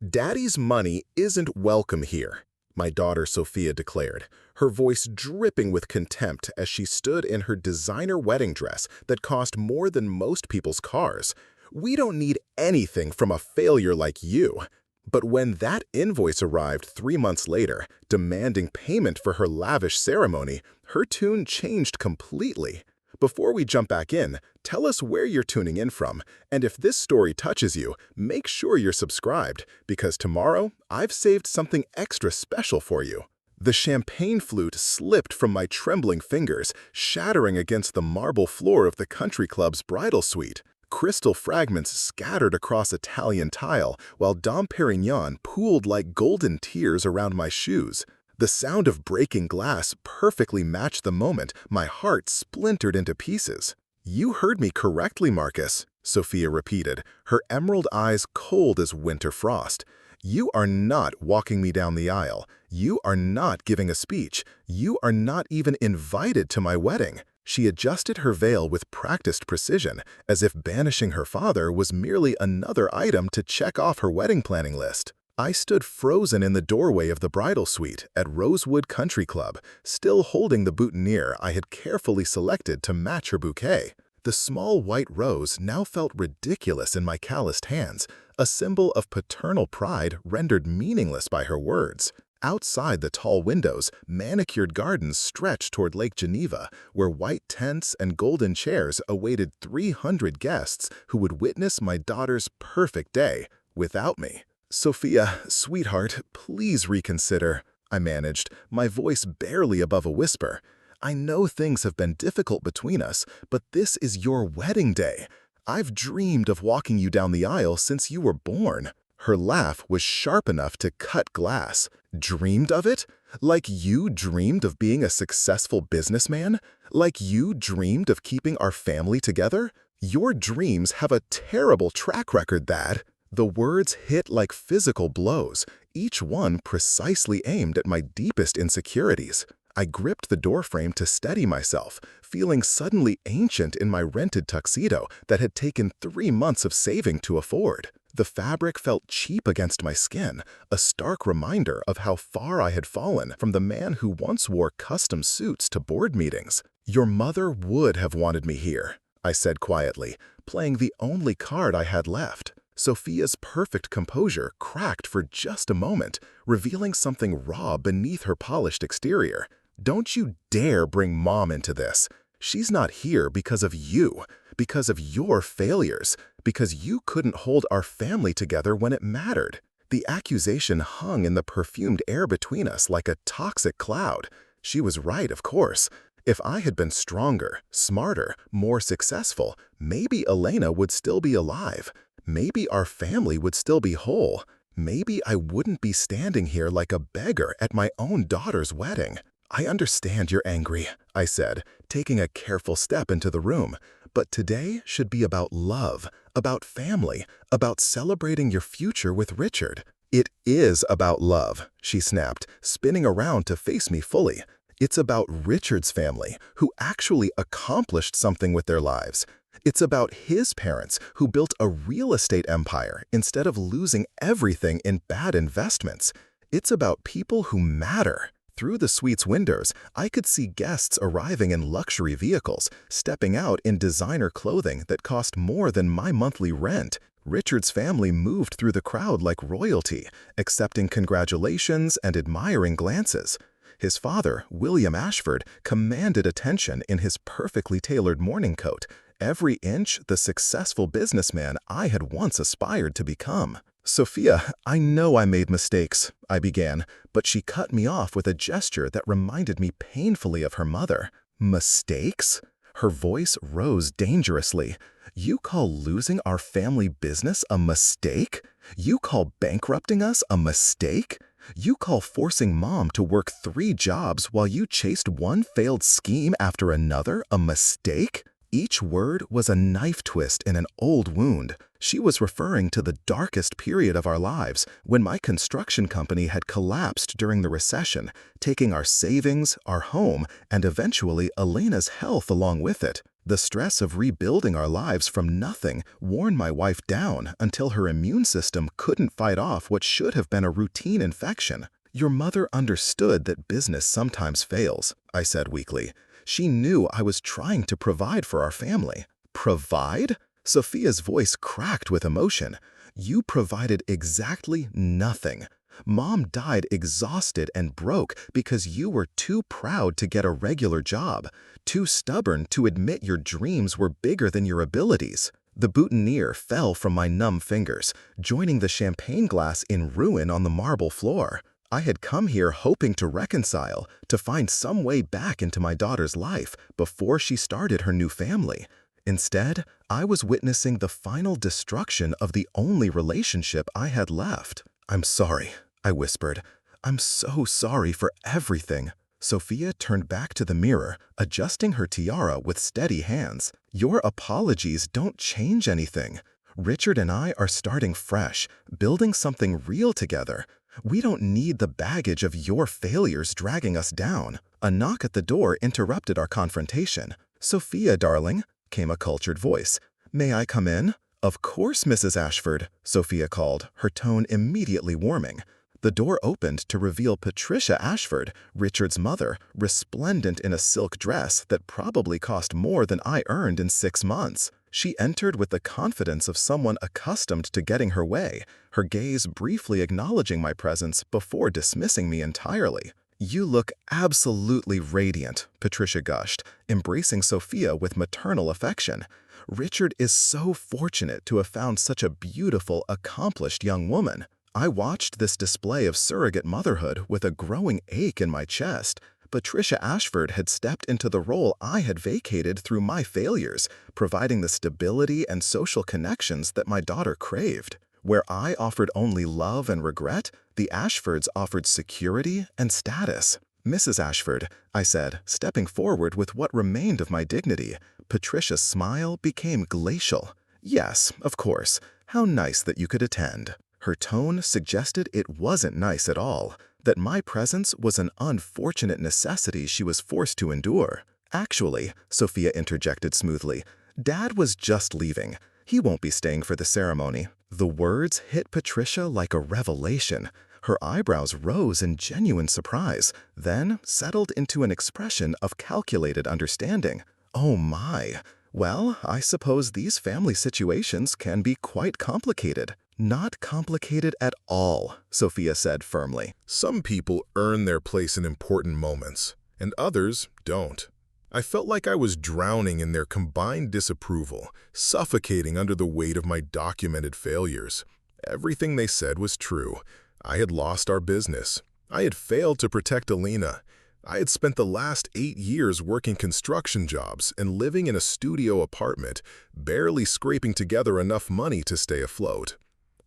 "Daddy's money isn't welcome here," my daughter Sophia declared, her voice dripping with contempt as she stood in her designer wedding dress that cost more than most people's cars. "We don't need anything from a failure like you." But when that invoice arrived 3 months later, demanding payment for her lavish ceremony, her tune changed completely. Before we jump back in, tell us where you're tuning in from, and if this story touches you, make sure you're subscribed, because tomorrow I've saved something extra special for you. The champagne flute slipped from my trembling fingers, shattering against the marble floor of the country club's bridal suite. Crystal fragments scattered across Italian tile, while Dom Pérignon pooled like golden tears around my shoes. The sound of breaking glass perfectly matched the moment my heart splintered into pieces. "You heard me correctly, Marcus," Sophia repeated, her emerald eyes cold as winter frost. "You are not walking me down the aisle. You are not giving a speech. You are not even invited to my wedding." She adjusted her veil with practiced precision, as if banishing her father was merely another item to check off her wedding planning list. I stood frozen in the doorway of the bridal suite at Rosewood Country Club, still holding the boutonniere I had carefully selected to match her bouquet. The small white rose now felt ridiculous in my calloused hands, a symbol of paternal pride rendered meaningless by her words. Outside the tall windows, manicured gardens stretched toward Lake Geneva, where white tents and golden chairs awaited 300 guests who would witness my daughter's perfect day without me. "Sophia, sweetheart, please reconsider," I managed, my voice barely above a whisper. "I know things have been difficult between us, but this is your wedding day. I've dreamed of walking you down the aisle since you were born." Her laugh was sharp enough to cut glass. "Dreamed of it? Like you dreamed of being a successful businessman? Like you dreamed of keeping our family together? Your dreams have a terrible track record, Dad." The words hit like physical blows, each one precisely aimed at my deepest insecurities. I gripped the doorframe to steady myself, feeling suddenly ancient in my rented tuxedo that had taken 3 months of saving to afford. The fabric felt cheap against my skin, a stark reminder of how far I had fallen from the man who once wore custom suits to board meetings. "Your mother would have wanted me here," I said quietly, playing the only card I had left. Sophia's perfect composure cracked for just a moment, revealing something raw beneath her polished exterior. "Don't you dare bring Mom into this. She's not here because of you, because of your failures, because you couldn't hold our family together when it mattered." The accusation hung in the perfumed air between us like a toxic cloud. She was right, of course. If I had been stronger, smarter, more successful, maybe Elena would still be alive. Maybe our family would still be whole. Maybe I wouldn't be standing here like a beggar at my own daughter's wedding. "I understand you're angry," I said, taking a careful step into the room. "But today should be about love, about family, about celebrating your future with Richard." "It is about love," she snapped, spinning around to face me fully. "It's about Richard's family, who actually accomplished something with their lives. It's about his parents, who built a real estate empire instead of losing everything in bad investments. It's about people who matter." Through the suite's windows, I could see guests arriving in luxury vehicles, stepping out in designer clothing that cost more than my monthly rent. Richard's family moved through the crowd like royalty, accepting congratulations and admiring glances. His father, William Ashford, commanded attention in his perfectly tailored morning coat, every inch the successful businessman I had once aspired to become. "Sophia, I know I made mistakes," I began, but she cut me off with a gesture that reminded me painfully of her mother. "Mistakes?" Her voice rose dangerously. "You call losing our family business a mistake? You call bankrupting us a mistake? You call forcing Mom to work 3 jobs while you chased one failed scheme after another a mistake?" Each word was a knife twist in an old wound. She was referring to the darkest period of our lives, when my construction company had collapsed during the recession, taking our savings, our home, and eventually Elena's health along with it. The stress of rebuilding our lives from nothing worn my wife down until her immune system couldn't fight off what should have been a routine infection. "Your mother understood that business sometimes fails," I said weakly. "She knew I was trying to provide for our family." "Provide?" Sophia's voice cracked with emotion. "You provided exactly nothing. Mom died exhausted and broke because you were too proud to get a regular job, too stubborn to admit your dreams were bigger than your abilities." The boutonniere fell from my numb fingers, joining the champagne glass in ruin on the marble floor. I had come here hoping to reconcile, to find some way back into my daughter's life before she started her new family. Instead, I was witnessing the final destruction of the only relationship I had left. "I'm sorry," I whispered. "I'm so sorry for everything." Sophia turned back to the mirror, adjusting her tiara with steady hands. "Your apologies don't change anything. Richard and I are starting fresh, building something real together. We don't need the baggage of your failures dragging us down." A knock at the door interrupted our confrontation. "Sophia, darling," came a cultured voice. "May I come in?" "Of course, Mrs. Ashford," Sophia called, her tone immediately warming. The door opened to reveal Patricia Ashford, Richard's mother, resplendent in a silk dress that probably cost more than I earned in 6 months. She entered with the confidence of someone accustomed to getting her way, her gaze briefly acknowledging my presence before dismissing me entirely. "You look absolutely radiant," Patricia gushed, embracing Sophia with maternal affection. "Richard is so fortunate to have found such a beautiful, accomplished young woman." I watched this display of surrogate motherhood with a growing ache in my chest. Patricia Ashford had stepped into the role I had vacated through my failures, providing the stability and social connections that my daughter craved. Where I offered only love and regret, the Ashfords offered security and status. "Mrs. Ashford," I said, stepping forward with what remained of my dignity. Patricia's smile became glacial. "Yes, of course. How nice that you could attend." Her tone suggested it wasn't nice at all, that my presence was an unfortunate necessity she was forced to endure. "Actually," Sophia interjected smoothly, "Dad was just leaving. He won't be staying for the ceremony." The words hit Patricia like a revelation. Her eyebrows rose in genuine surprise, then settled into an expression of calculated understanding. "Oh my. Well, I suppose these family situations can be quite complicated." "Not complicated at all," Sophia said firmly. "Some people earn their place in important moments, and others don't." I felt like I was drowning in their combined disapproval, suffocating under the weight of my documented failures. Everything they said was true. I had lost our business. I had failed to protect Alina. I had spent the last 8 years working construction jobs and living in a studio apartment, barely scraping together enough money to stay afloat.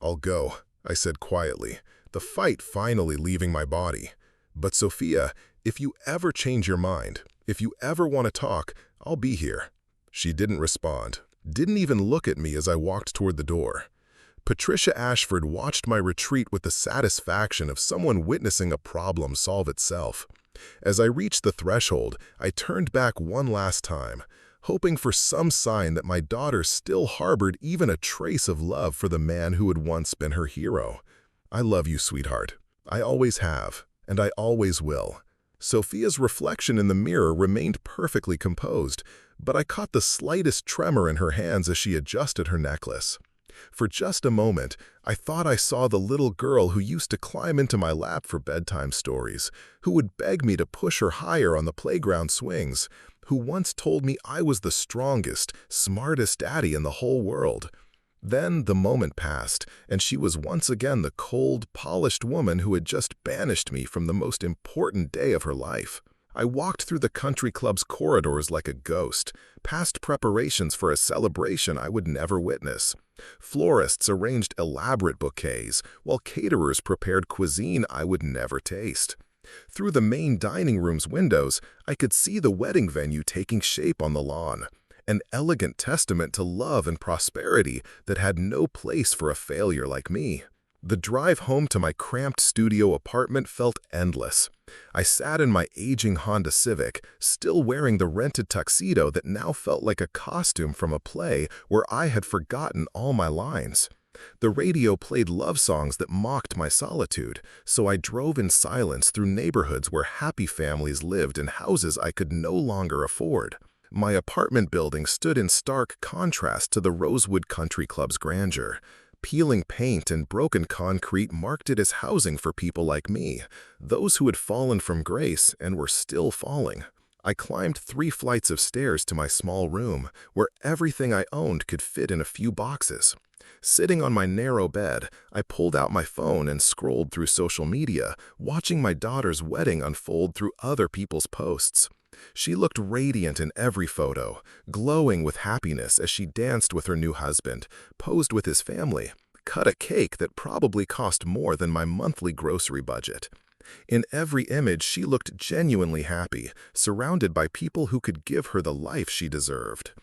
"I'll go," I said quietly, the fight finally leaving my body. "But Sophia, if you ever change your mind, if you ever want to talk, I'll be here." She didn't respond, didn't even look at me as I walked toward the door. Patricia Ashford watched my retreat with the satisfaction of someone witnessing a problem solve itself. As I reached the threshold, I turned back one last time, hoping for some sign that my daughter still harbored even a trace of love for the man who had once been her hero. "I love you, sweetheart. I always have, and I always will." Sophia's reflection in the mirror remained perfectly composed, but I caught the slightest tremor in her hands as she adjusted her necklace. For just a moment, I thought I saw the little girl who used to climb into my lap for bedtime stories, who would beg me to push her higher on the playground swings, who once told me I was the strongest, smartest daddy in the whole world. Then the moment passed, and she was once again the cold, polished woman who had just banished me from the most important day of her life. I walked through the country club's corridors like a ghost, past preparations for a celebration I would never witness. Florists arranged elaborate bouquets, while caterers prepared cuisine I would never taste. Through the main dining room's windows, I could see the wedding venue taking shape on the lawn, an elegant testament to love and prosperity that had no place for a failure like me. The drive home to my cramped studio apartment felt endless. I sat in my aging Honda Civic, still wearing the rented tuxedo that now felt like a costume from a play where I had forgotten all my lines. The radio played love songs that mocked my solitude, so I drove in silence through neighborhoods where happy families lived in houses I could no longer afford. My apartment building stood in stark contrast to the Rosewood Country Club's grandeur. Peeling paint and broken concrete marked it as housing for people like me, those who had fallen from grace and were still falling. I climbed 3 flights of stairs to my small room, where everything I owned could fit in a few boxes. Sitting on my narrow bed, I pulled out my phone and scrolled through social media, watching my daughter's wedding unfold through other people's posts. She looked radiant in every photo, glowing with happiness as she danced with her new husband, posed with his family, cut a cake that probably cost more than my monthly grocery budget. In every image, she looked genuinely happy, surrounded by people who could give her the life she deserved.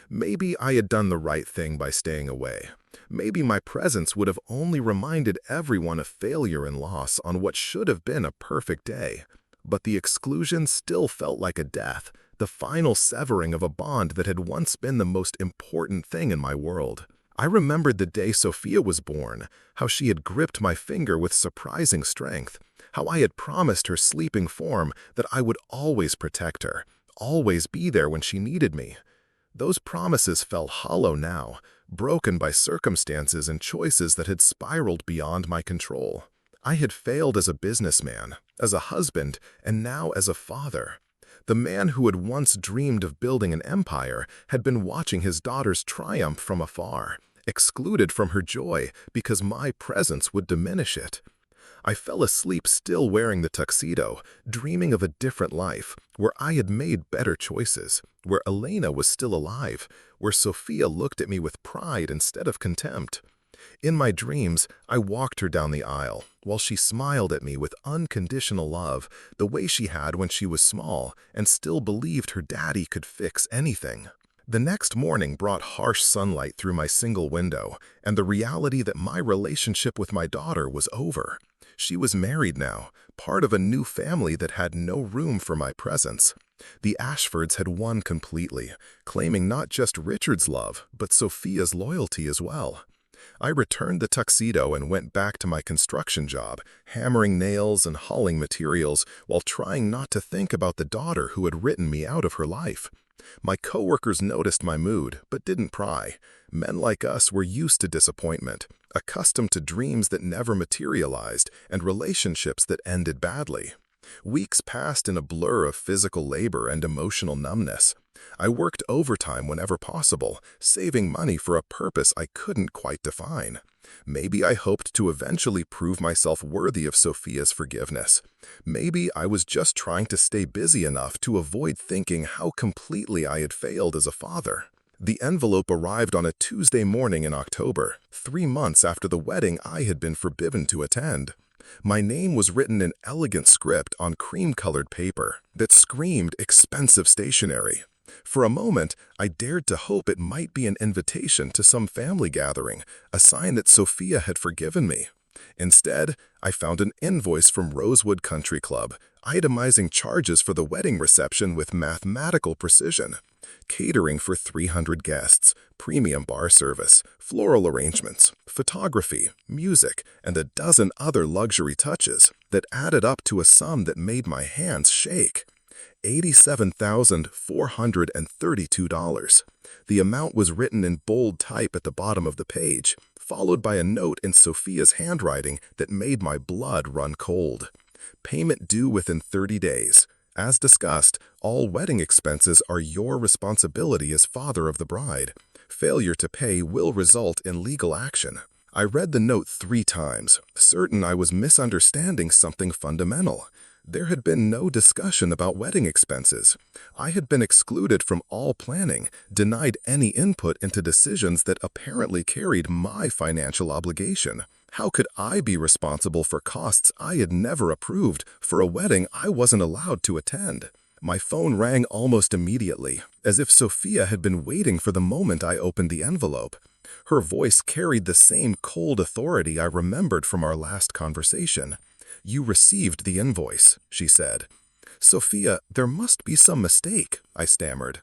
Maybe I had done the right thing by staying away. Maybe my presence would have only reminded everyone of failure and loss on what should have been a perfect day. But the exclusion still felt like a death, the final severing of a bond that had once been the most important thing in my world. I remembered the day Sophia was born, how she had gripped my finger with surprising strength, how I had promised her sleeping form that I would always protect her, always be there when she needed me. Those promises felt hollow now, broken by circumstances and choices that had spiraled beyond my control. I had failed as a businessman, as a husband, and now as a father. The man who had once dreamed of building an empire had been watching his daughter's triumph from afar, excluded from her joy because my presence would diminish it. I fell asleep still wearing the tuxedo, dreaming of a different life, where I had made better choices, where Elena was still alive, where Sophia looked at me with pride instead of contempt. In my dreams, I walked her down the aisle, while she smiled at me with unconditional love, the way she had when she was small and still believed her daddy could fix anything. The next morning brought harsh sunlight through my single window, and the reality that my relationship with my daughter was over. She was married now, part of a new family that had no room for my presence. The Ashfords had won completely, claiming not just Richard's love, but Sophia's loyalty as well. I returned the tuxedo and went back to my construction job, hammering nails and hauling materials while trying not to think about the daughter who had written me out of her life. My coworkers noticed my mood, but didn't pry. Men like us were used to disappointment, accustomed to dreams that never materialized and relationships that ended badly. Weeks passed in a blur of physical labor and emotional numbness. I worked overtime whenever possible, saving money for a purpose I couldn't quite define. Maybe I hoped to eventually prove myself worthy of Sophia's forgiveness. Maybe I was just trying to stay busy enough to avoid thinking how completely I had failed as a father. The envelope arrived on a Tuesday morning in October, 3 months after the wedding I had been forbidden to attend. My name was written in elegant script on cream-colored paper that screamed expensive stationery. For a moment, I dared to hope it might be an invitation to some family gathering, a sign that Sophia had forgiven me. Instead, I found an invoice from Rosewood Country Club, itemizing charges for the wedding reception with mathematical precision. Catering for 300 guests, premium bar service, floral arrangements, photography, music, and a dozen other luxury touches that added up to a sum that made my hands shake. $87,432. The amount was written in bold type at the bottom of the page, followed by a note in Sophia's handwriting that made my blood run cold. Payment due within 30 days. As discussed, all wedding expenses are your responsibility as father of the bride. Failure to pay will result in legal action. I read the note 3 times, certain I was misunderstanding something fundamental. There had been no discussion about wedding expenses. I had been excluded from all planning, denied any input into decisions that apparently carried my financial obligation. How could I be responsible for costs I had never approved for a wedding I wasn't allowed to attend? My phone rang almost immediately, as if Sophia had been waiting for the moment I opened the envelope. Her voice carried the same cold authority I remembered from our last conversation. "You received the invoice," she said. "Sophia, there must be some mistake," I stammered.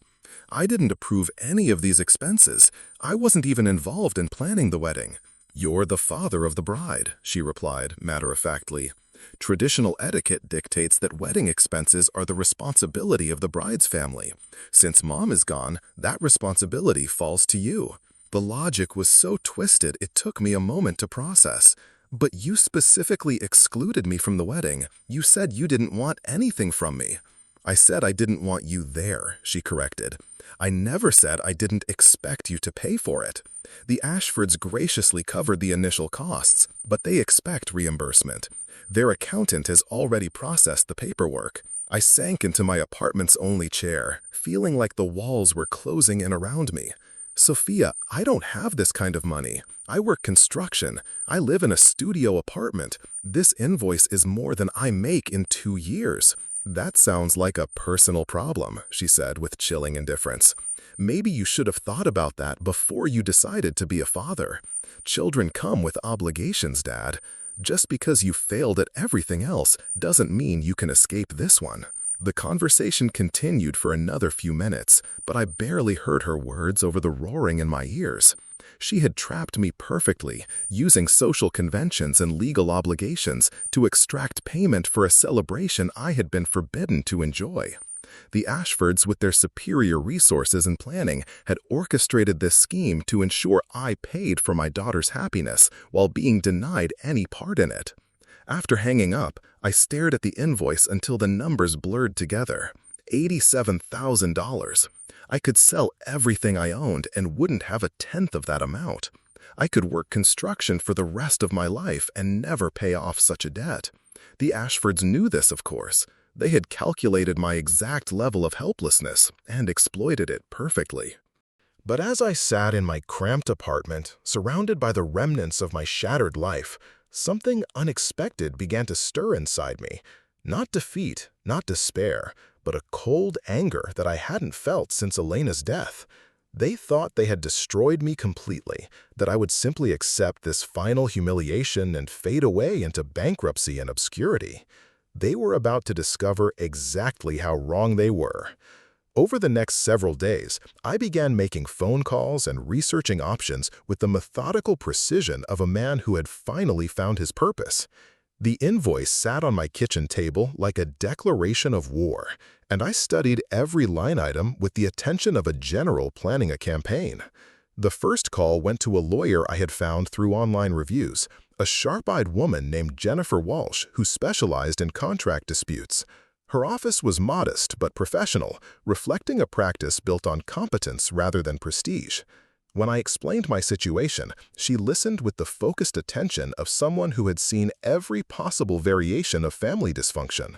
"I didn't approve any of these expenses. I wasn't even involved in planning the wedding." "You're the father of the bride," she replied, matter-of-factly. "Traditional etiquette dictates that wedding expenses are the responsibility of the bride's family. Since mom is gone, that responsibility falls to you." The logic was so twisted it took me a moment to process. "But you specifically excluded me from the wedding. You said you didn't want anything from me." "I said I didn't want you there," she corrected. "I never said I didn't expect you to pay for it. The Ashfords graciously covered the initial costs, but they expect reimbursement. Their accountant has already processed the paperwork." I sank into my apartment's only chair, feeling like the walls were closing in around me. "Sophia, I don't have this kind of money. I work construction. I live in a studio apartment. This invoice is more than I make in 2 years." "That sounds like a personal problem," she said with chilling indifference. "Maybe you should have thought about that before you decided to be a father. Children come with obligations, Dad. Just because you failed at everything else doesn't mean you can escape this one." The conversation continued for another few minutes, but I barely heard her words over the roaring in my ears. She had trapped me perfectly, using social conventions and legal obligations to extract payment for a celebration I had been forbidden to enjoy. The Ashfords, with their superior resources and planning, had orchestrated this scheme to ensure I paid for my daughter's happiness while being denied any part in it. After hanging up, I stared at the invoice until the numbers blurred together. $87,000. I could sell everything I owned and wouldn't have a tenth of that amount. I could work construction for the rest of my life and never pay off such a debt. The Ashfords knew this, of course. They had calculated my exact level of helplessness and exploited it perfectly. But as I sat in my cramped apartment, surrounded by the remnants of my shattered life, something unexpected began to stir inside me. Not defeat, not despair, but a cold anger that I hadn't felt since Elena's death. They thought they had destroyed me completely, that I would simply accept this final humiliation and fade away into bankruptcy and obscurity. They were about to discover exactly how wrong they were. Over the next several days, I began making phone calls and researching options with the methodical precision of a man who had finally found his purpose. The invoice sat on my kitchen table like a declaration of war, and I studied every line item with the attention of a general planning a campaign. The first call went to a lawyer I had found through online reviews, a sharp-eyed woman named Jennifer Walsh who specialized in contract disputes. Her office was modest but professional, reflecting a practice built on competence rather than prestige. When I explained my situation, she listened with the focused attention of someone who had seen every possible variation of family dysfunction.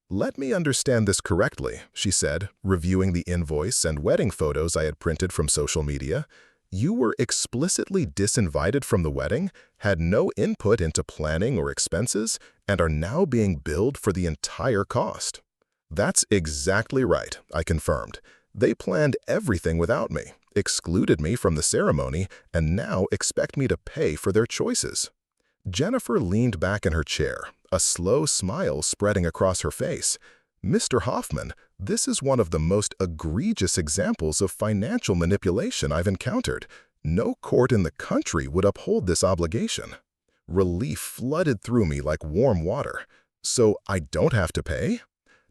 "Let me understand this correctly," she said, reviewing the invoice and wedding photos I had printed from social media. "You were explicitly disinvited from the wedding, had no input into planning or expenses, and are now being billed for the entire cost." "That's exactly right," I confirmed. "They planned everything without me, excluded me from the ceremony, and now expect me to pay for their choices." Jennifer leaned back in her chair, a slow smile spreading across her face. "Mr. Hoffman, this is one of the most egregious examples of financial manipulation I've encountered. No court in the country would uphold this obligation." Relief flooded through me like warm water. "So I don't have to pay?"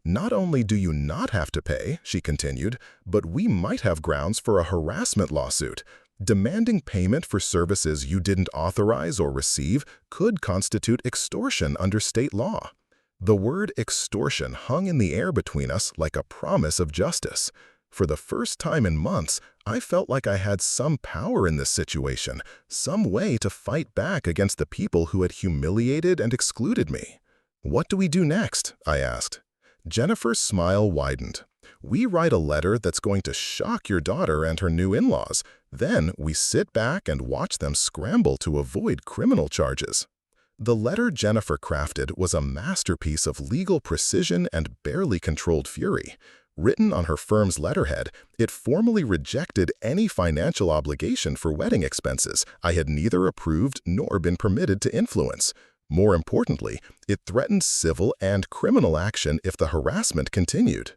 "Not only do you not have to pay," she continued, "but we might have grounds for a harassment lawsuit. Demanding payment for services you didn't authorize or receive could constitute extortion under state law." The word extortion hung in the air between us like a promise of justice. For the first time in months, I felt like I had some power in this situation, some way to fight back against the people who had humiliated and excluded me. "What do we do next?" I asked. Jennifer's smile widened. "We write a letter that's going to shock your daughter and her new in-laws. Then we sit back and watch them scramble to avoid criminal charges." The letter Jennifer crafted was a masterpiece of legal precision and barely controlled fury. Written on her firm's letterhead, it formally rejected any financial obligation for wedding expenses I had neither approved nor been permitted to influence. More importantly, it threatened civil and criminal action if the harassment continued.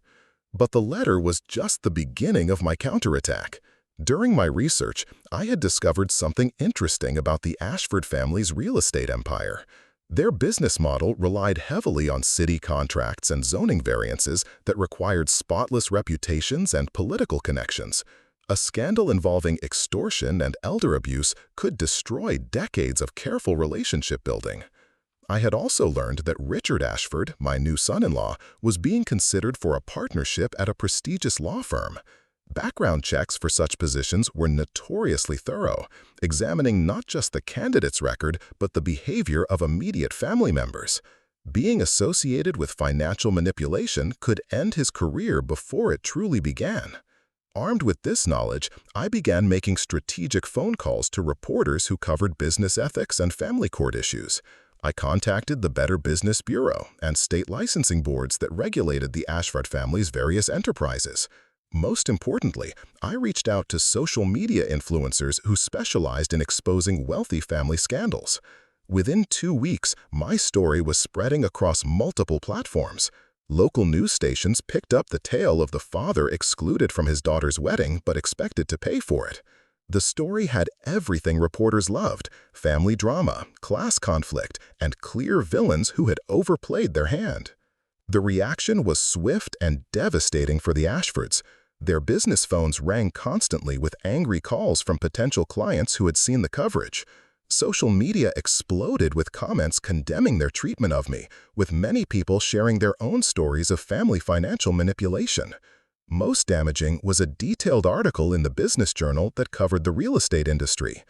But the letter was just the beginning of my counterattack. During my research, I had discovered something interesting about the Ashford family's real estate empire. Their business model relied heavily on city contracts and zoning variances that required spotless reputations and political connections. A scandal involving extortion and elder abuse could destroy decades of careful relationship building. I had also learned that Richard Ashford, my new son-in-law, was being considered for a partnership at a prestigious law firm. Background checks for such positions were notoriously thorough, examining not just the candidate's record but the behavior of immediate family members. Being associated with financial manipulation could end his career before it truly began. Armed with this knowledge, I began making strategic phone calls to reporters who covered business ethics and family court issues. I contacted the Better Business Bureau and state licensing boards that regulated the Ashford family's various enterprises. Most importantly, I reached out to social media influencers who specialized in exposing wealthy family scandals. Within 2 weeks, my story was spreading across multiple platforms. Local news stations picked up the tale of the father excluded from his daughter's wedding but expected to pay for it. The story had everything reporters loved: family drama, class conflict, and clear villains who had overplayed their hand. The reaction was swift and devastating for the Ashfords. Their business phones rang constantly with angry calls from potential clients who had seen the coverage. Social media exploded with comments condemning their treatment of me, with many people sharing their own stories of family financial manipulation. Most damaging was a detailed article in the Business Journal that covered the real estate industry.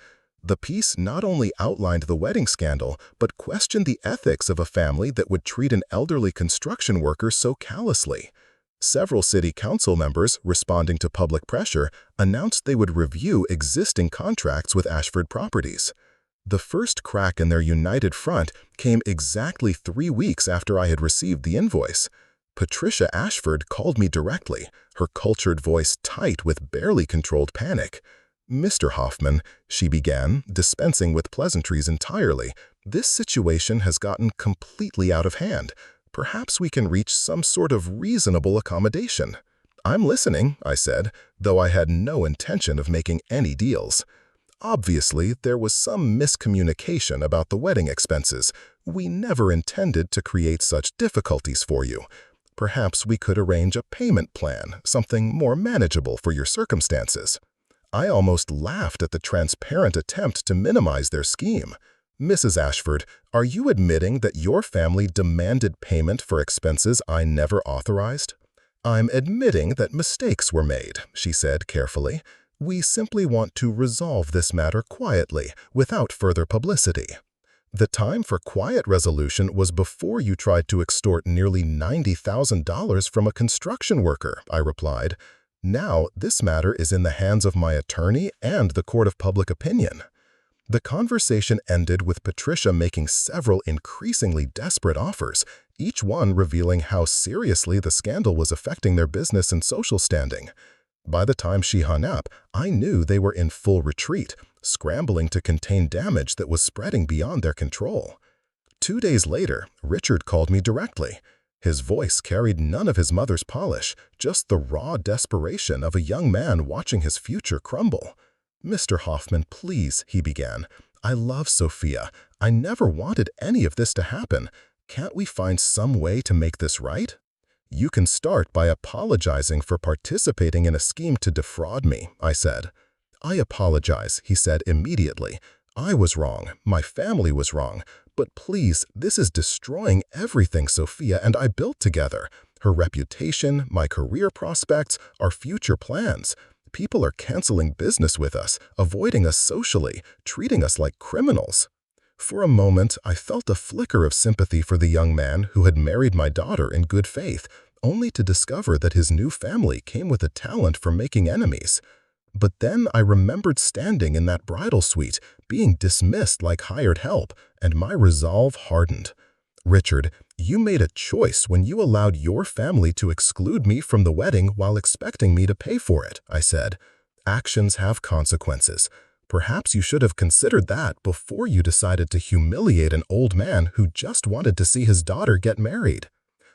The piece not only outlined the wedding scandal, but questioned the ethics of a family that would treat an elderly construction worker so callously. Several city council members, responding to public pressure, announced they would review existing contracts with Ashford Properties. The first crack in their united front came exactly 3 weeks after I had received the invoice. Patricia Ashford called me directly, her cultured voice tight with barely controlled panic. "Mr. Hoffman," she began, dispensing with pleasantries entirely, "this situation has gotten completely out of hand. Perhaps we can reach some sort of reasonable accommodation." "I'm listening," I said, though I had no intention of making any deals. "Obviously, there was some miscommunication about the wedding expenses. We never intended to create such difficulties for you. Perhaps we could arrange a payment plan, something more manageable for your circumstances." I almost laughed at the transparent attempt to minimize their scheme. "Mrs. Ashford, are you admitting that your family demanded payment for expenses I never authorized?" "I'm admitting that mistakes were made," she said carefully. "We simply want to resolve this matter quietly, without further publicity." "The time for quiet resolution was before you tried to extort nearly $90,000 from a construction worker," I replied. "Now, this matter is in the hands of my attorney and the court of public opinion." The conversation ended with Patricia making several increasingly desperate offers, each one revealing how seriously the scandal was affecting their business and social standing. By the time she hung up, I knew they were in full retreat, scrambling to contain damage that was spreading beyond their control. 2 days later, Richard called me directly. His voice carried none of his mother's polish, just the raw desperation of a young man watching his future crumble. "Mr. Hoffman, please," he began. "I love Sophia. I never wanted any of this to happen. Can't we find some way to make this right? You can start by apologizing for participating in a scheme to defraud me," I said. "I apologize," he said immediately. "I was wrong. My family was wrong. But please, this is destroying everything Sophia and I built together. Her reputation, my career prospects, our future plans. People are canceling business with us, avoiding us socially, treating us like criminals." For a moment, I felt a flicker of sympathy for the young man who had married my daughter in good faith, only to discover that his new family came with a talent for making enemies. But then I remembered standing in that bridal suite, being dismissed like hired help, and my resolve hardened. "Richard, You made a choice when you allowed your family to exclude me from the wedding while expecting me to pay for it, I said. Actions have consequences. Perhaps you should have considered that before you decided to humiliate an old man who just wanted to see his daughter get married.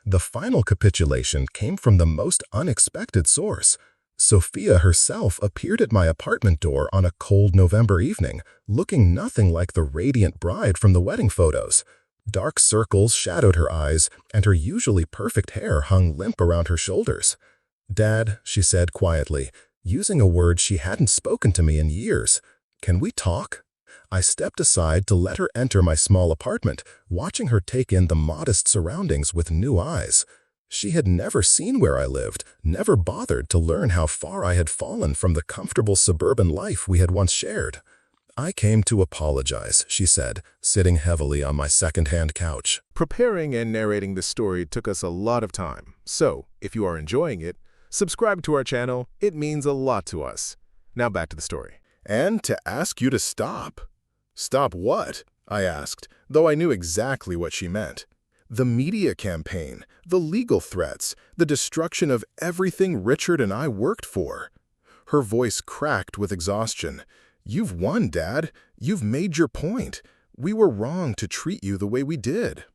The final capitulation came from the most unexpected source. Sophia herself appeared at my apartment door on a cold November evening, looking nothing like the radiant bride from the wedding photos. Dark circles shadowed her eyes, and her usually perfect hair hung limp around her shoulders. "Dad," she said quietly, using a word she hadn't spoken to me in years, "can we talk?" I stepped aside to let her enter my small apartment, watching her take in the modest surroundings with new eyes. She had never seen where I lived, never bothered to learn how far I had fallen from the comfortable suburban life we had once shared. "I came to apologize," she said, sitting heavily on my second-hand couch. Preparing and narrating this story took us a lot of time, so if you are enjoying it, subscribe to our channel. It means a lot to us. Now back to the story. And to ask you to stop. Stop what? I asked, though I knew exactly what she meant. The media campaign, the legal threats, the destruction of everything Richard and I worked for. Her voice cracked with exhaustion. "You've won, Dad. You've made your point. We were wrong to treat you the way we did."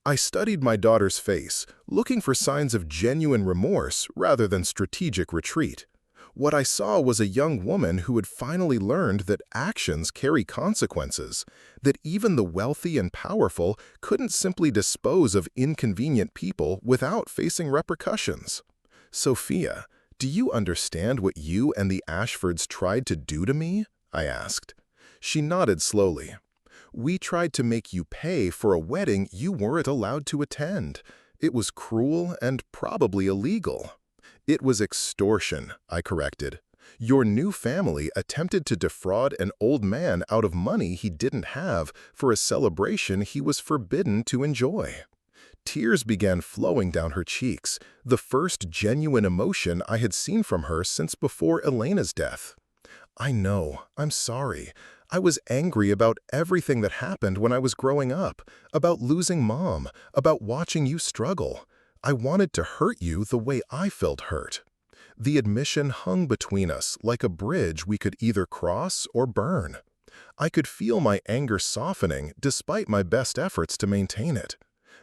I studied my daughter's face, looking for signs of genuine remorse rather than strategic retreat. What I saw was a young woman who had finally learned that actions carry consequences, that even the wealthy and powerful couldn't simply dispose of inconvenient people without facing repercussions. "Sophia, do you understand what you and the Ashfords tried to do to me?" I asked. She nodded slowly. "We tried to make you pay for a wedding you weren't allowed to attend. It was cruel and probably illegal." "It was extortion," I corrected. "Your new family attempted to defraud an old man out of money he didn't have for a celebration he was forbidden to enjoy." Tears began flowing down her cheeks, the first genuine emotion I had seen from her since before Elena's death. "I know. I'm sorry. I was angry about everything that happened when I was growing up, about losing Mom, about watching you struggle. I wanted to hurt you the way I felt hurt." The admission hung between us like a bridge we could either cross or burn. I could feel my anger softening despite my best efforts to maintain it.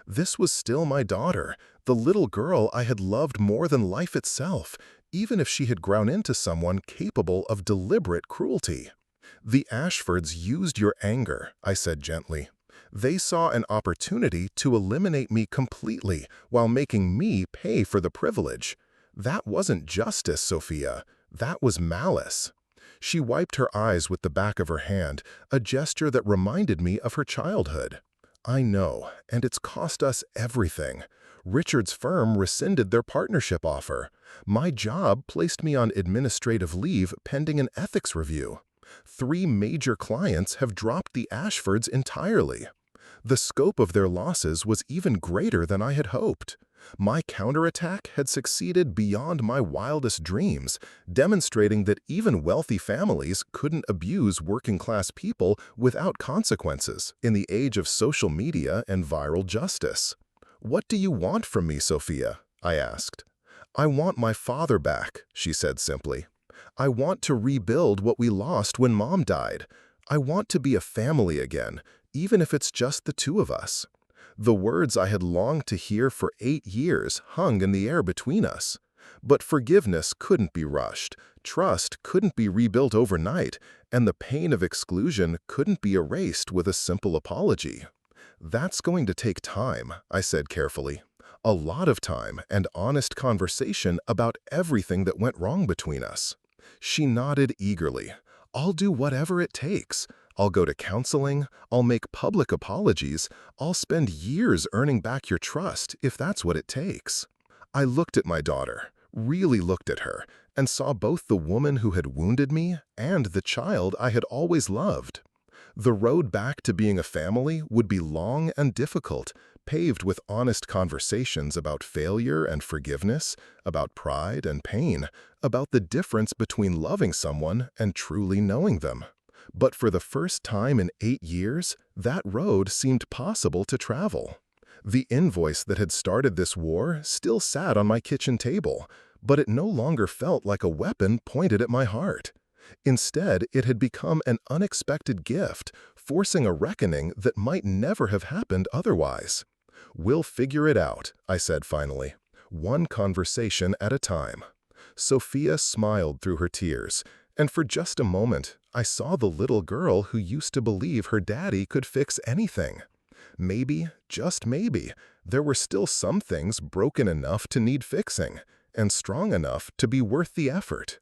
This was still my daughter, the little girl I had loved more than life itself, even if she had grown into someone capable of deliberate cruelty. "The Ashfords used your anger," I said gently. "They saw an opportunity to eliminate me completely while making me pay for the privilege. That wasn't justice, Sophia. That was malice." She wiped her eyes with the back of her hand, a gesture that reminded me of her childhood. "I know, and it's cost us everything. Richard's firm rescinded their partnership offer. My job placed me on administrative leave pending an ethics review. 3 major clients have dropped the Ashfords entirely. The scope of their losses was even greater than I had hoped. My counterattack had succeeded beyond my wildest dreams, demonstrating that even wealthy families couldn't abuse working-class people without consequences in the age of social media and viral justice. "What do you want from me, Sophia?" I asked. "I want my father back," she said simply. "I want to rebuild what we lost when Mom died. I want to be a family again, even if it's just the 2 of us." The words I had longed to hear for 8 years hung in the air between us. But forgiveness couldn't be rushed, trust couldn't be rebuilt overnight, and the pain of exclusion couldn't be erased with a simple apology. "That's going to take time," I said carefully. "A lot of time and honest conversation about everything that went wrong between us." She nodded eagerly. "I'll do whatever it takes. I'll go to counseling, I'll make public apologies, I'll spend years earning back your trust if that's what it takes." I looked at my daughter, really looked at her, and saw both the woman who had wounded me and the child I had always loved. The road back to being a family would be long and difficult, paved with honest conversations about failure and forgiveness, about pride and pain, about the difference between loving someone and truly knowing them. But for the first time in 8 years, that road seemed possible to travel. The invoice that had started this war still sat on my kitchen table, but it no longer felt like a weapon pointed at my heart. Instead, it had become an unexpected gift, forcing a reckoning that might never have happened otherwise. "We'll figure it out," I said finally, one conversation at a time. Sophia smiled through her tears, and for just a moment, I saw the little girl who used to believe her daddy could fix anything. Maybe, just maybe, there were still some things broken enough to need fixing, and strong enough to be worth the effort.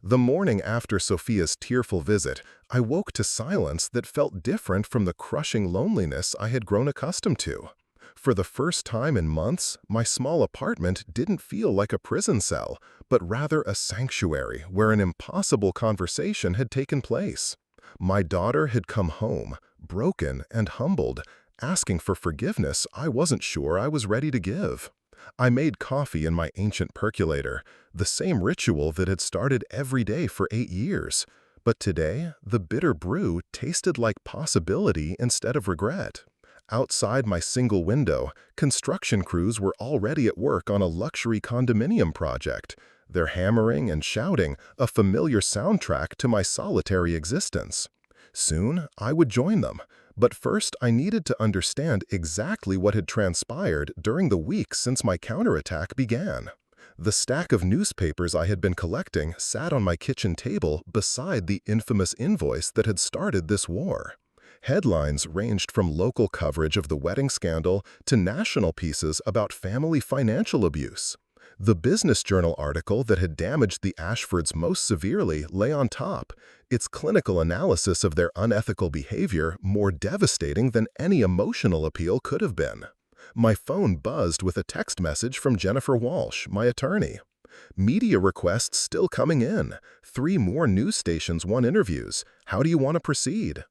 The morning after Sophia's tearful visit, I woke to silence that felt different from the crushing loneliness I had grown accustomed to. For the first time in months, my small apartment didn't feel like a prison cell, but rather a sanctuary where an impossible conversation had taken place. My daughter had come home, broken and humbled, asking for forgiveness I wasn't sure I was ready to give. I made coffee in my ancient percolator, the same ritual that had started every day for 8 years. But today, the bitter brew tasted like possibility instead of regret. Outside my single window, construction crews were already at work on a luxury condominium project, their hammering and shouting a familiar soundtrack to my solitary existence. Soon, I would join them, but first I needed to understand exactly what had transpired during the weeks since my counterattack began. The stack of newspapers I had been collecting sat on my kitchen table beside the infamous invoice that had started this war. Headlines ranged from local coverage of the wedding scandal to national pieces about family financial abuse. The Business Journal article that had damaged the Ashfords most severely lay on top, its clinical analysis of their unethical behavior more devastating than any emotional appeal could have been. My phone buzzed with a text message from Jennifer Walsh, my attorney. "Media requests still coming in. 3 more news stations want interviews. How do you want to proceed?"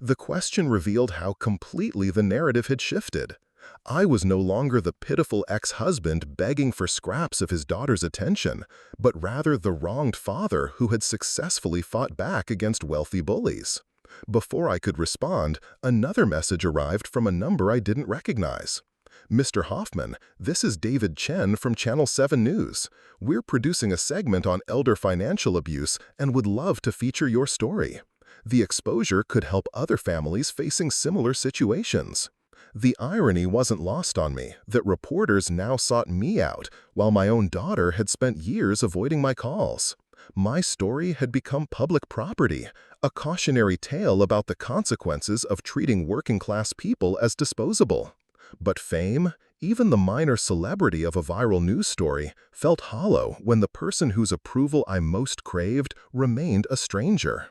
The question revealed how completely the narrative had shifted. I was no longer the pitiful ex-husband begging for scraps of his daughter's attention, but rather the wronged father who had successfully fought back against wealthy bullies. Before I could respond, another message arrived from a number I didn't recognize. "Mr. Hoffman, this is David Chen from Channel 7 News. We're producing a segment on elder financial abuse and would love to feature your story. The exposure could help other families facing similar situations." The irony wasn't lost on me that reporters now sought me out, while my own daughter had spent years avoiding my calls. My story had become public property, a cautionary tale about the consequences of treating working-class people as disposable. But fame, even the minor celebrity of a viral news story, felt hollow when the person whose approval I most craved remained a stranger.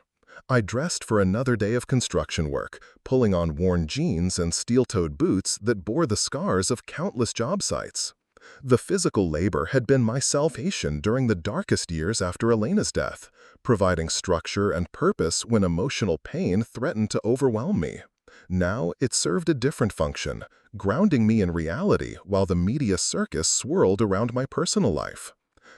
I dressed for another day of construction work, pulling on worn jeans and steel-toed boots that bore the scars of countless job sites. The physical labor had been my salvation during the darkest years after Elena's death, providing structure and purpose when emotional pain threatened to overwhelm me. Now it served a different function, grounding me in reality while the media circus swirled around my personal life.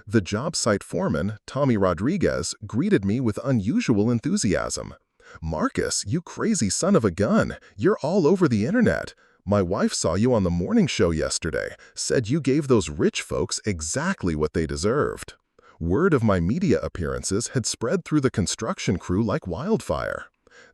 The job site foreman, Tommy Rodriguez, greeted me with unusual enthusiasm. "Marcus, you crazy son of a gun, you're all over the internet. My wife saw you on the morning show yesterday, said you gave those rich folks exactly what they deserved." Word of my media appearances had spread through the construction crew like wildfire.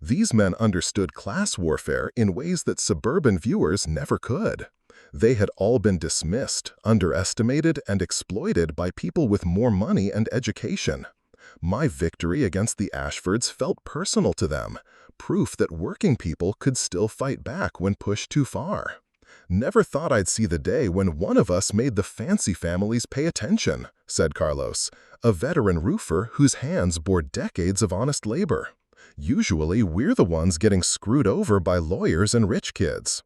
These men understood class warfare in ways that suburban viewers never could. They had all been dismissed, underestimated, and exploited by people with more money and education. My victory against the Ashfords felt personal to them, proof that working people could still fight back when pushed too far. "Never thought I'd see the day when one of us made the fancy families pay attention," said Carlos, a veteran roofer whose hands bore decades of honest labor. "Usually, we're the ones getting screwed over by lawyers and rich kids."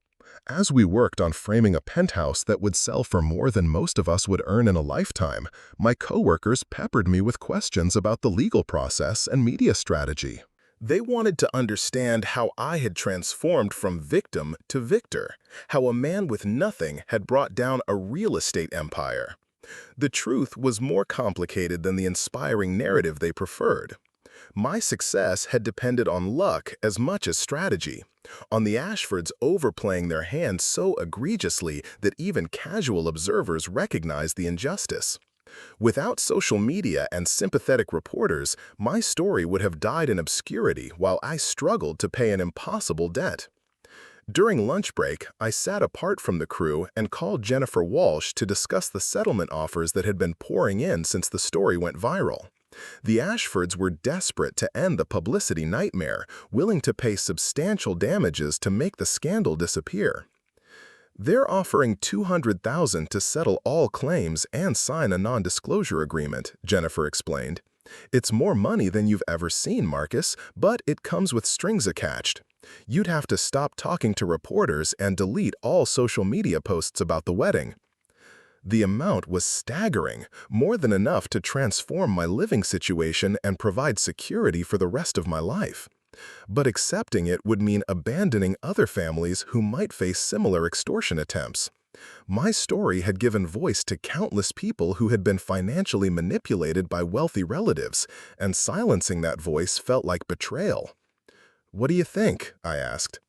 As we worked on framing a penthouse that would sell for more than most of us would earn in a lifetime, my coworkers peppered me with questions about the legal process and media strategy. They wanted to understand how I had transformed from victim to victor, how a man with nothing had brought down a real estate empire. The truth was more complicated than the inspiring narrative they preferred. My success had depended on luck as much as strategy, on the Ashfords overplaying their hand so egregiously that even casual observers recognized the injustice. Without social media and sympathetic reporters, my story would have died in obscurity while I struggled to pay an impossible debt. During lunch break, I sat apart from the crew and called Jennifer Walsh to discuss the settlement offers that had been pouring in since the story went viral. The Ashfords were desperate to end the publicity nightmare, willing to pay substantial damages to make the scandal disappear. They're offering $200,000 to settle all claims and sign a non-disclosure agreement, Jennifer explained. It's more money than you've ever seen, Marcus, but it comes with strings attached. You'd have to stop talking to reporters and delete all social media posts about the wedding. The amount was staggering, more than enough to transform my living situation and provide security for the rest of my life. But accepting it would mean abandoning other families who might face similar extortion attempts. My story had given voice to countless people who had been financially manipulated by wealthy relatives, and silencing that voice felt like betrayal. "What do you think?" I asked.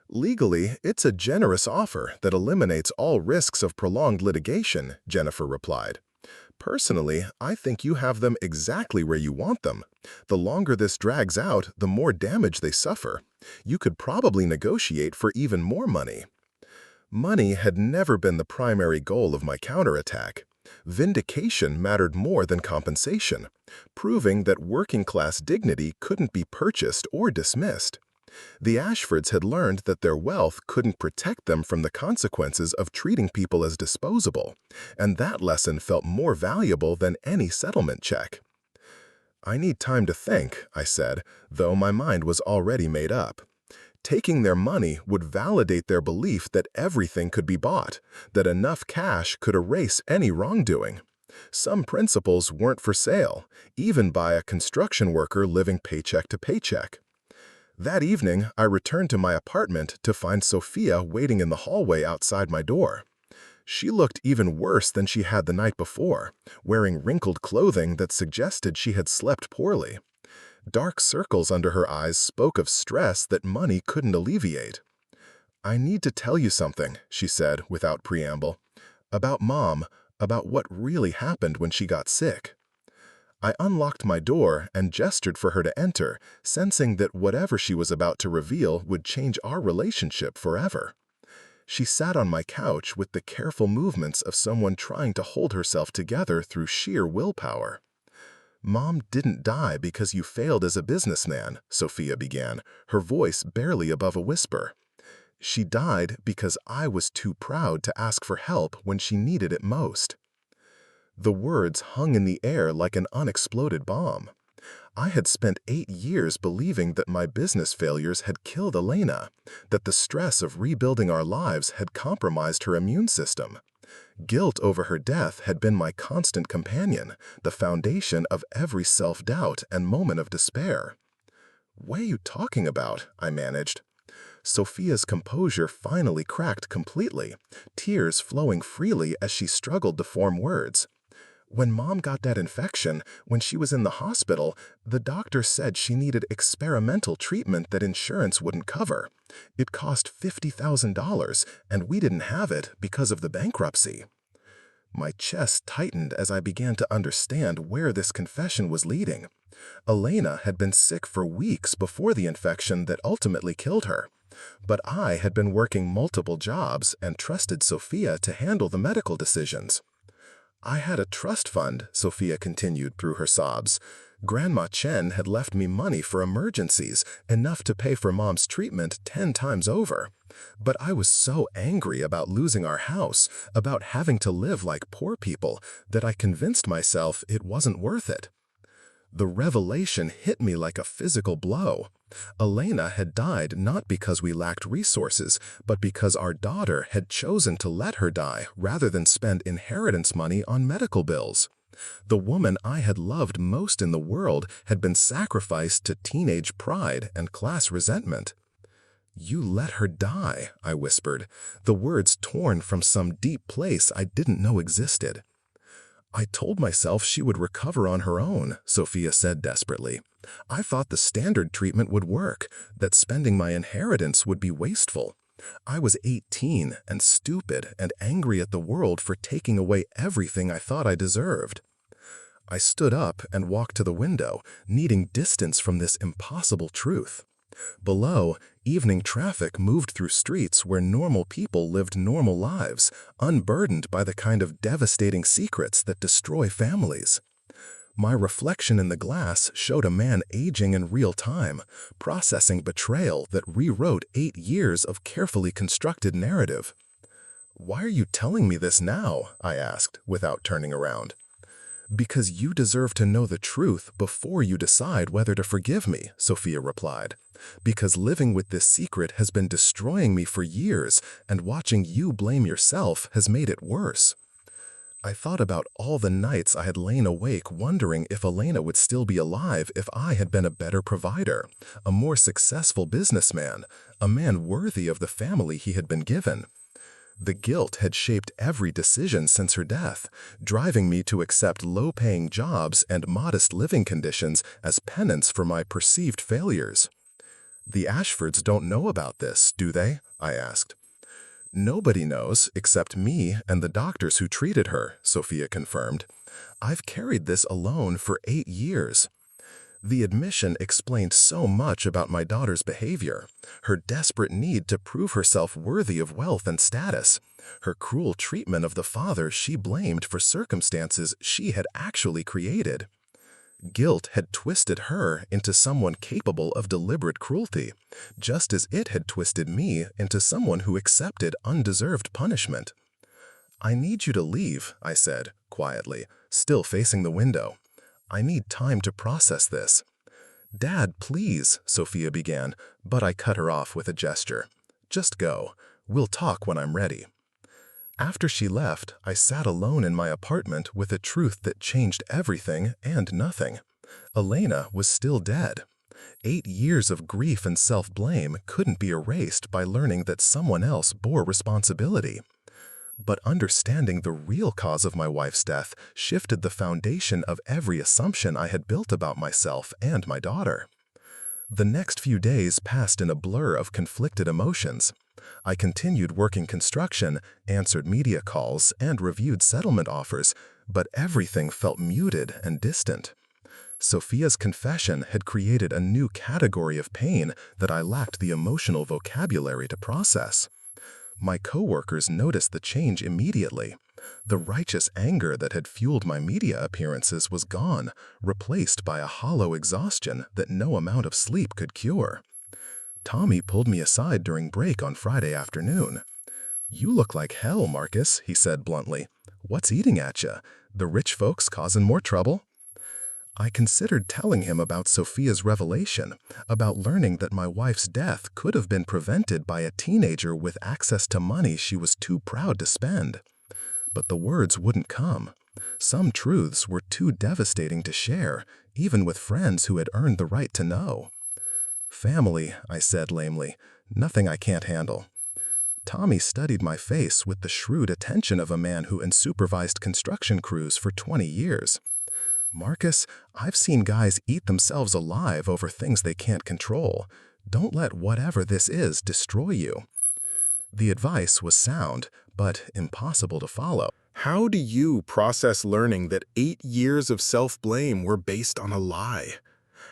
"Legally, it's a generous offer that eliminates all risks of prolonged litigation," Jennifer replied. "Personally, I think you have them exactly where you want them. The longer this drags out, the more damage they suffer. You could probably negotiate for even more money." Money had never been the primary goal of my counterattack. Vindication mattered more than compensation, proving that working-class dignity couldn't be purchased or dismissed. The Ashfords had learned that their wealth couldn't protect them from the consequences of treating people as disposable, and that lesson felt more valuable than any settlement check. "I need time to think," I said, though my mind was already made up. Taking their money would validate their belief that everything could be bought, that enough cash could erase any wrongdoing. Some principles weren't for sale, even by a construction worker living paycheck to paycheck. That evening, I returned to my apartment to find Sophia waiting in the hallway outside my door. She looked even worse than she had the night before, wearing wrinkled clothing that suggested she had slept poorly. Dark circles under her eyes spoke of stress that money couldn't alleviate. "I need to tell you something," she said without preamble. "About Mom, about what really happened when she got sick." I unlocked my door and gestured for her to enter, sensing that whatever she was about to reveal would change our relationship forever. She sat on my couch with the careful movements of someone trying to hold herself together through sheer willpower. "Mom didn't die because you failed as a businessman," Sophia began, her voice barely above a whisper. "She died because I was too proud to ask for help when she needed it most." The words hung in the air like an unexploded bomb. I had spent 8 years believing that my business failures had killed Elena, that the stress of rebuilding our lives had compromised her immune system. Guilt over her death had been my constant companion, the foundation of every self-doubt and moment of despair. "What are you talking about?" I managed. Sophia's composure finally cracked completely, tears flowing freely as she struggled to form words. "When Mom got that infection, when she was in the hospital, the doctor said she needed experimental treatment that insurance wouldn't cover. It cost $50,000, and we didn't have it because of the bankruptcy." My chest tightened as I began to understand where this confession was leading. Elena had been sick for weeks before the infection that ultimately killed her. But I had been working multiple jobs and trusted Sophia to handle the medical decisions. "I had a trust fund," Sophia continued through her sobs. "Grandma Chen had left me money for emergencies, enough to pay for Mom's treatment 10 times over. But I was so angry about losing our house, about having to live like poor people, that I convinced myself it wasn't worth it." The revelation hit me like a physical blow. Elena had died not because we lacked resources, but because our daughter had chosen to let her die rather than spend inheritance money on medical bills. The woman I had loved most in the world had been sacrificed to teenage pride and class resentment. "You let her die," I whispered, the words torn from some deep place I didn't know existed. I told myself she would recover on her own, Sophia said desperately. I thought the standard treatment would work, that spending my inheritance would be wasteful. I was 18 and stupid and angry at the world for taking away everything I thought I deserved. I stood up and walked to the window, needing distance from this impossible truth. Below, evening traffic moved through streets where normal people lived normal lives, unburdened by the kind of devastating secrets that destroy families. My reflection in the glass showed a man aging in real time, processing betrayal that rewrote 8 years of carefully constructed narrative. "Why are you telling me this now?" I asked, without turning around. "Because you deserve to know the truth before you decide whether to forgive me," Sophia replied. "Because living with this secret has been destroying me for years, and watching you blame yourself has made it worse." I thought about all the nights I had lain awake wondering if Elena would still be alive if I had been a better provider, a more successful businessman, a man worthy of the family he had been given. The guilt had shaped every decision since her death, driving me to accept low-paying jobs and modest living conditions as penance for my perceived failures. "The Ashfords don't know about this, do they?" I asked. "Nobody knows except me and the doctors who treated her," Sophia confirmed. "I've carried this alone for 8 years." The admission explained so much about my daughter's behavior, her desperate need to prove herself worthy of wealth and status, her cruel treatment of the father she blamed for circumstances she had actually created. Guilt had twisted her into someone capable of deliberate cruelty, just as it had twisted me into someone who accepted undeserved punishment. "I need you to leave," I said, quietly, still facing the window. "I need time to process this." "Dad, please," Sophia began, but I cut her off with a gesture. "Just go. We'll talk when I'm ready." After she left, I sat alone in my apartment with a truth that changed everything and nothing. Elena was still dead. 8 years of grief and self-blame couldn't be erased by learning that someone else bore responsibility. But understanding the real cause of my wife's death shifted the foundation of every assumption I had built about myself and my daughter. The next few days passed in a blur of conflicted emotions. I continued working construction, answered media calls, and reviewed settlement offers, but everything felt muted and distant. Sophia's confession had created a new category of pain that I lacked the emotional vocabulary to process. My coworkers noticed the change immediately. The righteous anger that had fueled my media appearances was gone, replaced by a hollow exhaustion that no amount of sleep could cure. Tommy pulled me aside during break on Friday afternoon. "You look like hell, Marcus," he said bluntly. "What's eating at you? The rich folks causing more trouble?" I considered telling him about Sophia's revelation, about learning that my wife's death could have been prevented by a teenager with access to money she was too proud to spend. But the words wouldn't come. Some truths were too devastating to share, even with friends who had earned the right to know. "Family," I said lamely, "nothing I can't handle." Tommy studied my face with the shrewd attention of a man who unsupervised construction crews for 20 years. "Marcus, I've seen guys eat themselves alive over things they can't control. Don't let whatever this is destroy you." The advice was sound, but impossible to follow. How do you process learning that 8 years of self-blame were based on a lie?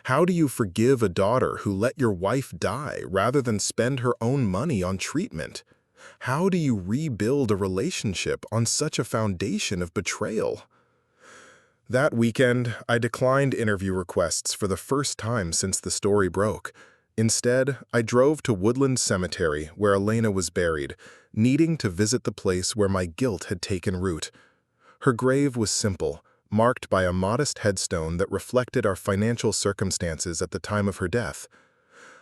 How do you forgive a daughter who let your wife die rather than spend her own money on treatment? How do you rebuild a relationship on such a foundation of betrayal? That weekend, I declined interview requests for the first time since the story broke. Instead, I drove to Woodland Cemetery, where Elena was buried, needing to visit the place where my guilt had taken root. Her grave was simple, marked by a modest headstone that reflected our financial circumstances at the time of her death.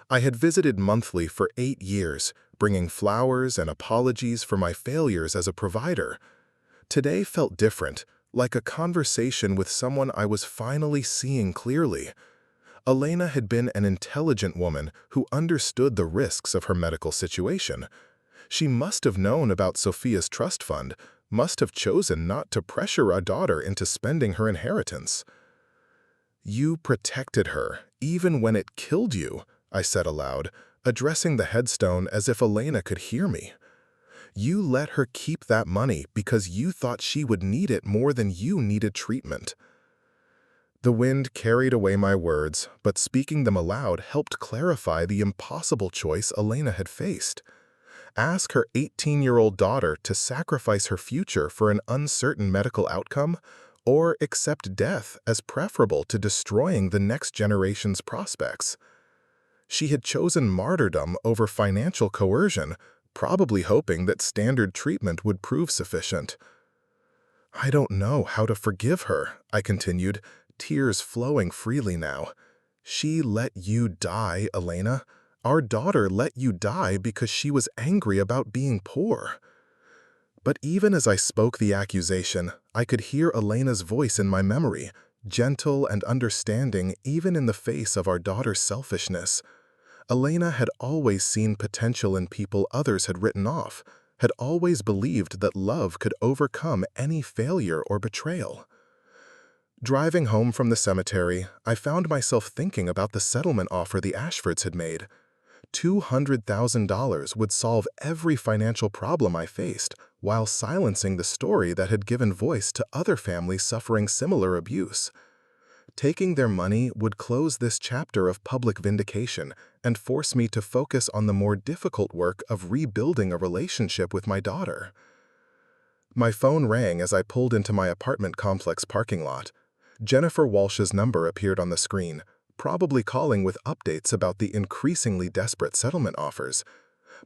I had visited monthly for 8 years, bringing flowers and apologies for my failures as a provider. Today felt different, like a conversation with someone I was finally seeing clearly. Elena had been an intelligent woman who understood the risks of her medical situation. She must have known about Sophia's trust fund, must have chosen not to pressure our daughter into spending her inheritance. You protected her, even when it killed you, I said aloud, addressing the headstone as if Elena could hear me. You let her keep that money because you thought she would need it more than you needed treatment. The wind carried away my words, but speaking them aloud helped clarify the impossible choice Elena had faced. Ask her 18-year-old daughter to sacrifice her future for an uncertain medical outcome, or accept death as preferable to destroying the next generation's prospects. She had chosen martyrdom over financial coercion, probably hoping that standard treatment would prove sufficient. I don't know how to forgive her, I continued, tears flowing freely now. She let you die, Elena. Our daughter let you die because she was angry about being poor. But even as I spoke the accusation, I could hear Elena's voice in my memory, gentle and understanding even in the face of our daughter's selfishness. Elena had always seen potential in people others had written off, had always believed that love could overcome any failure or betrayal. Driving home from the cemetery, I found myself thinking about the settlement offer the Ashfords had made. $200,000 would solve every financial problem I faced, while silencing the story that had given voice to other families suffering similar abuse. Taking their money would close this chapter of public vindication and force me to focus on the more difficult work of rebuilding a relationship with my daughter. My phone rang as I pulled into my apartment complex parking lot. Jennifer Walsh's number appeared on the screen, probably calling with updates about the increasingly desperate settlement offers.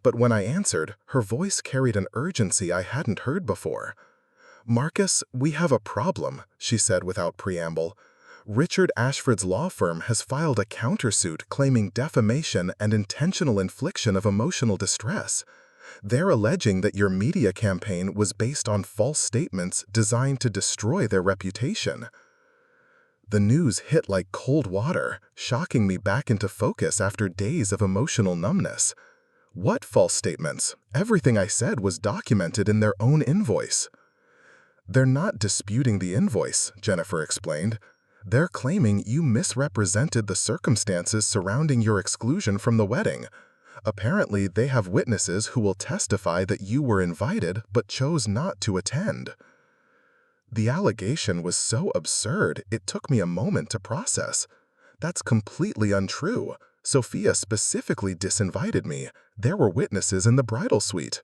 But when I answered, her voice carried an urgency I hadn't heard before. "Marcus, we have a problem," she said without preamble. "Richard Ashford's law firm has filed a countersuit claiming defamation and intentional infliction of emotional distress. They're alleging that your media campaign was based on false statements designed to destroy their reputation." The news hit like cold water, shocking me back into focus after days of emotional numbness. What false statements? Everything I said was documented in their own invoice. "They're not disputing the invoice," Jennifer explained. "They're claiming you misrepresented the circumstances surrounding your exclusion from the wedding. Apparently, they have witnesses who will testify that you were invited but chose not to attend." The allegation was so absurd, it took me a moment to process. That's completely untrue. Sophia specifically disinvited me. There were witnesses in the bridal suite.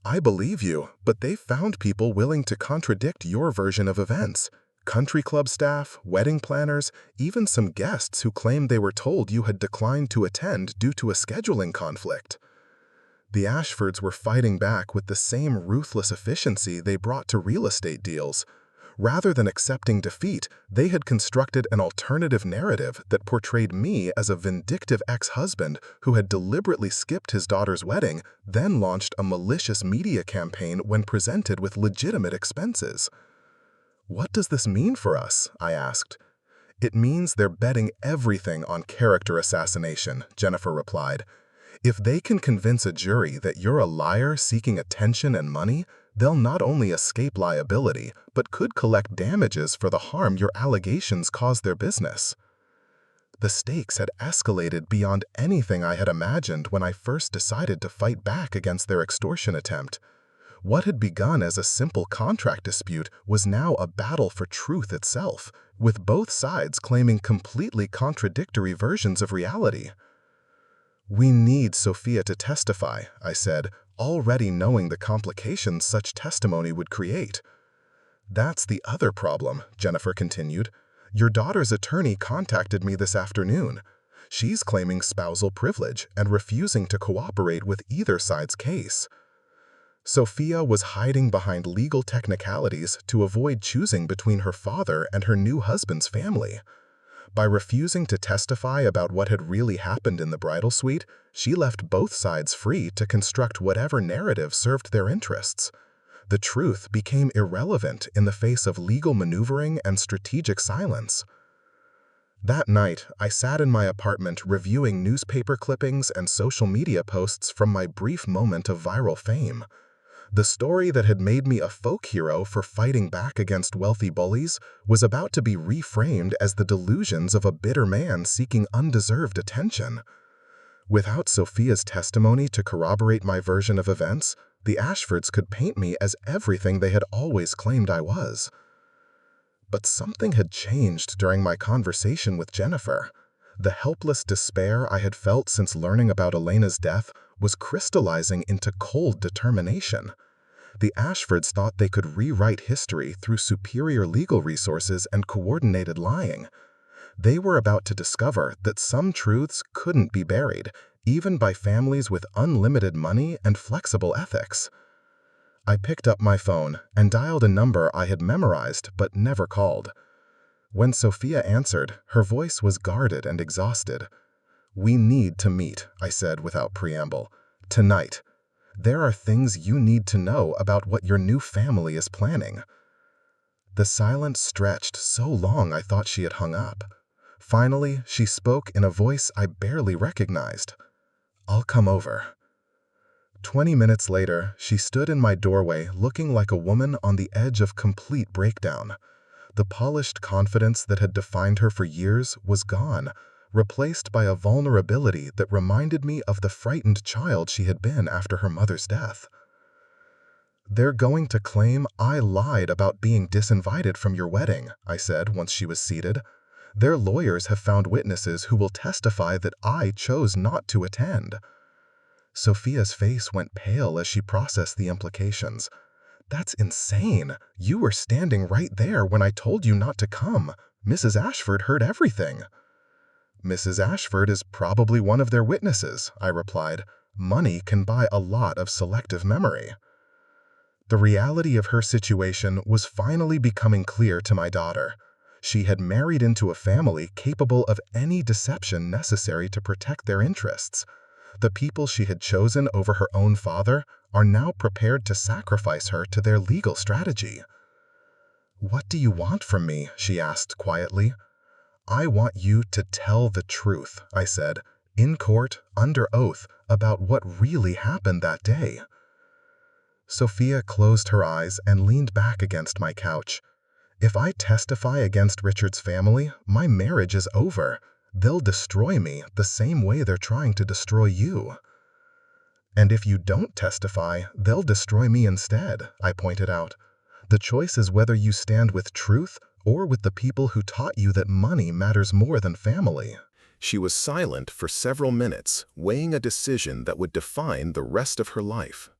"I believe you, but they found people willing to contradict your version of events. Country club staff, wedding planners, even some guests who claimed they were told you had declined to attend due to a scheduling conflict." The Ashfords were fighting back with the same ruthless efficiency they brought to real estate deals. Rather than accepting defeat, they had constructed an alternative narrative that portrayed me as a vindictive ex-husband who had deliberately skipped his daughter's wedding, then launched a malicious media campaign when presented with legitimate expenses. "What does this mean for us?" I asked. "It means they're betting everything on character assassination," Jennifer replied. "If they can convince a jury that you're a liar seeking attention and money, they'll not only escape liability, but could collect damages for the harm your allegations caused their business." The stakes had escalated beyond anything I had imagined when I first decided to fight back against their extortion attempt. What had begun as a simple contract dispute was now a battle for truth itself, with both sides claiming completely contradictory versions of reality. "We need Sophia to testify," I said, already knowing the complications such testimony would create. "That's the other problem," Jennifer continued. "Your daughter's attorney contacted me this afternoon. She's claiming spousal privilege and refusing to cooperate with either side's case." Sophia was hiding behind legal technicalities to avoid choosing between her father and her new husband's family. By refusing to testify about what had really happened in the bridal suite, she left both sides free to construct whatever narrative served their interests. The truth became irrelevant in the face of legal maneuvering and strategic silence. That night, I sat in my apartment reviewing newspaper clippings and social media posts from my brief moment of viral fame. The story that had made me a folk hero for fighting back against wealthy bullies was about to be reframed as the delusions of a bitter man seeking undeserved attention. Without Sophia's testimony to corroborate my version of events, the Ashfords could paint me as everything they had always claimed I was. But something had changed during my conversation with Jennifer. The helpless despair I had felt since learning about Elena's death was crystallizing into cold determination. The Ashfords thought they could rewrite history through superior legal resources and coordinated lying. They were about to discover that some truths couldn't be buried, even by families with unlimited money and flexible ethics. I picked up my phone and dialed a number I had memorized but never called. When Sophia answered, her voice was guarded and exhausted. "We need to meet," I said without preamble. "Tonight. There are things you need to know about what your new family is planning." The silence stretched so long I thought she had hung up. Finally, she spoke in a voice I barely recognized. "I'll come over." 20 minutes later, she stood in my doorway looking like a woman on the edge of complete breakdown. The polished confidence that had defined her for years was gone, replaced by a vulnerability that reminded me of the frightened child she had been after her mother's death. "They're going to claim I lied about being disinvited from your wedding," I said once she was seated. "Their lawyers have found witnesses who will testify that I chose not to attend." Sophia's face went pale as she processed the implications. "That's insane. You were standing right there when I told you not to come. Mrs. Ashford heard everything." "Mrs. Ashford is probably one of their witnesses," I replied. "Money can buy a lot of selective memory." The reality of her situation was finally becoming clear to my daughter. She had married into a family capable of any deception necessary to protect their interests. The people she had chosen over her own father are now prepared to sacrifice her to their legal strategy. "What do you want from me?" she asked quietly. "I want you to tell the truth," I said, in court, under oath, about what really happened that day. Sophia closed her eyes and leaned back against my couch. "If I testify against Richard's family, my marriage is over. They'll destroy me the same way they're trying to destroy you." "And if you don't testify, they'll destroy me instead," I pointed out. "The choice is whether you stand with truth or with the people who taught you that money matters more than family." She was silent for several minutes, weighing a decision that would define the rest of her life.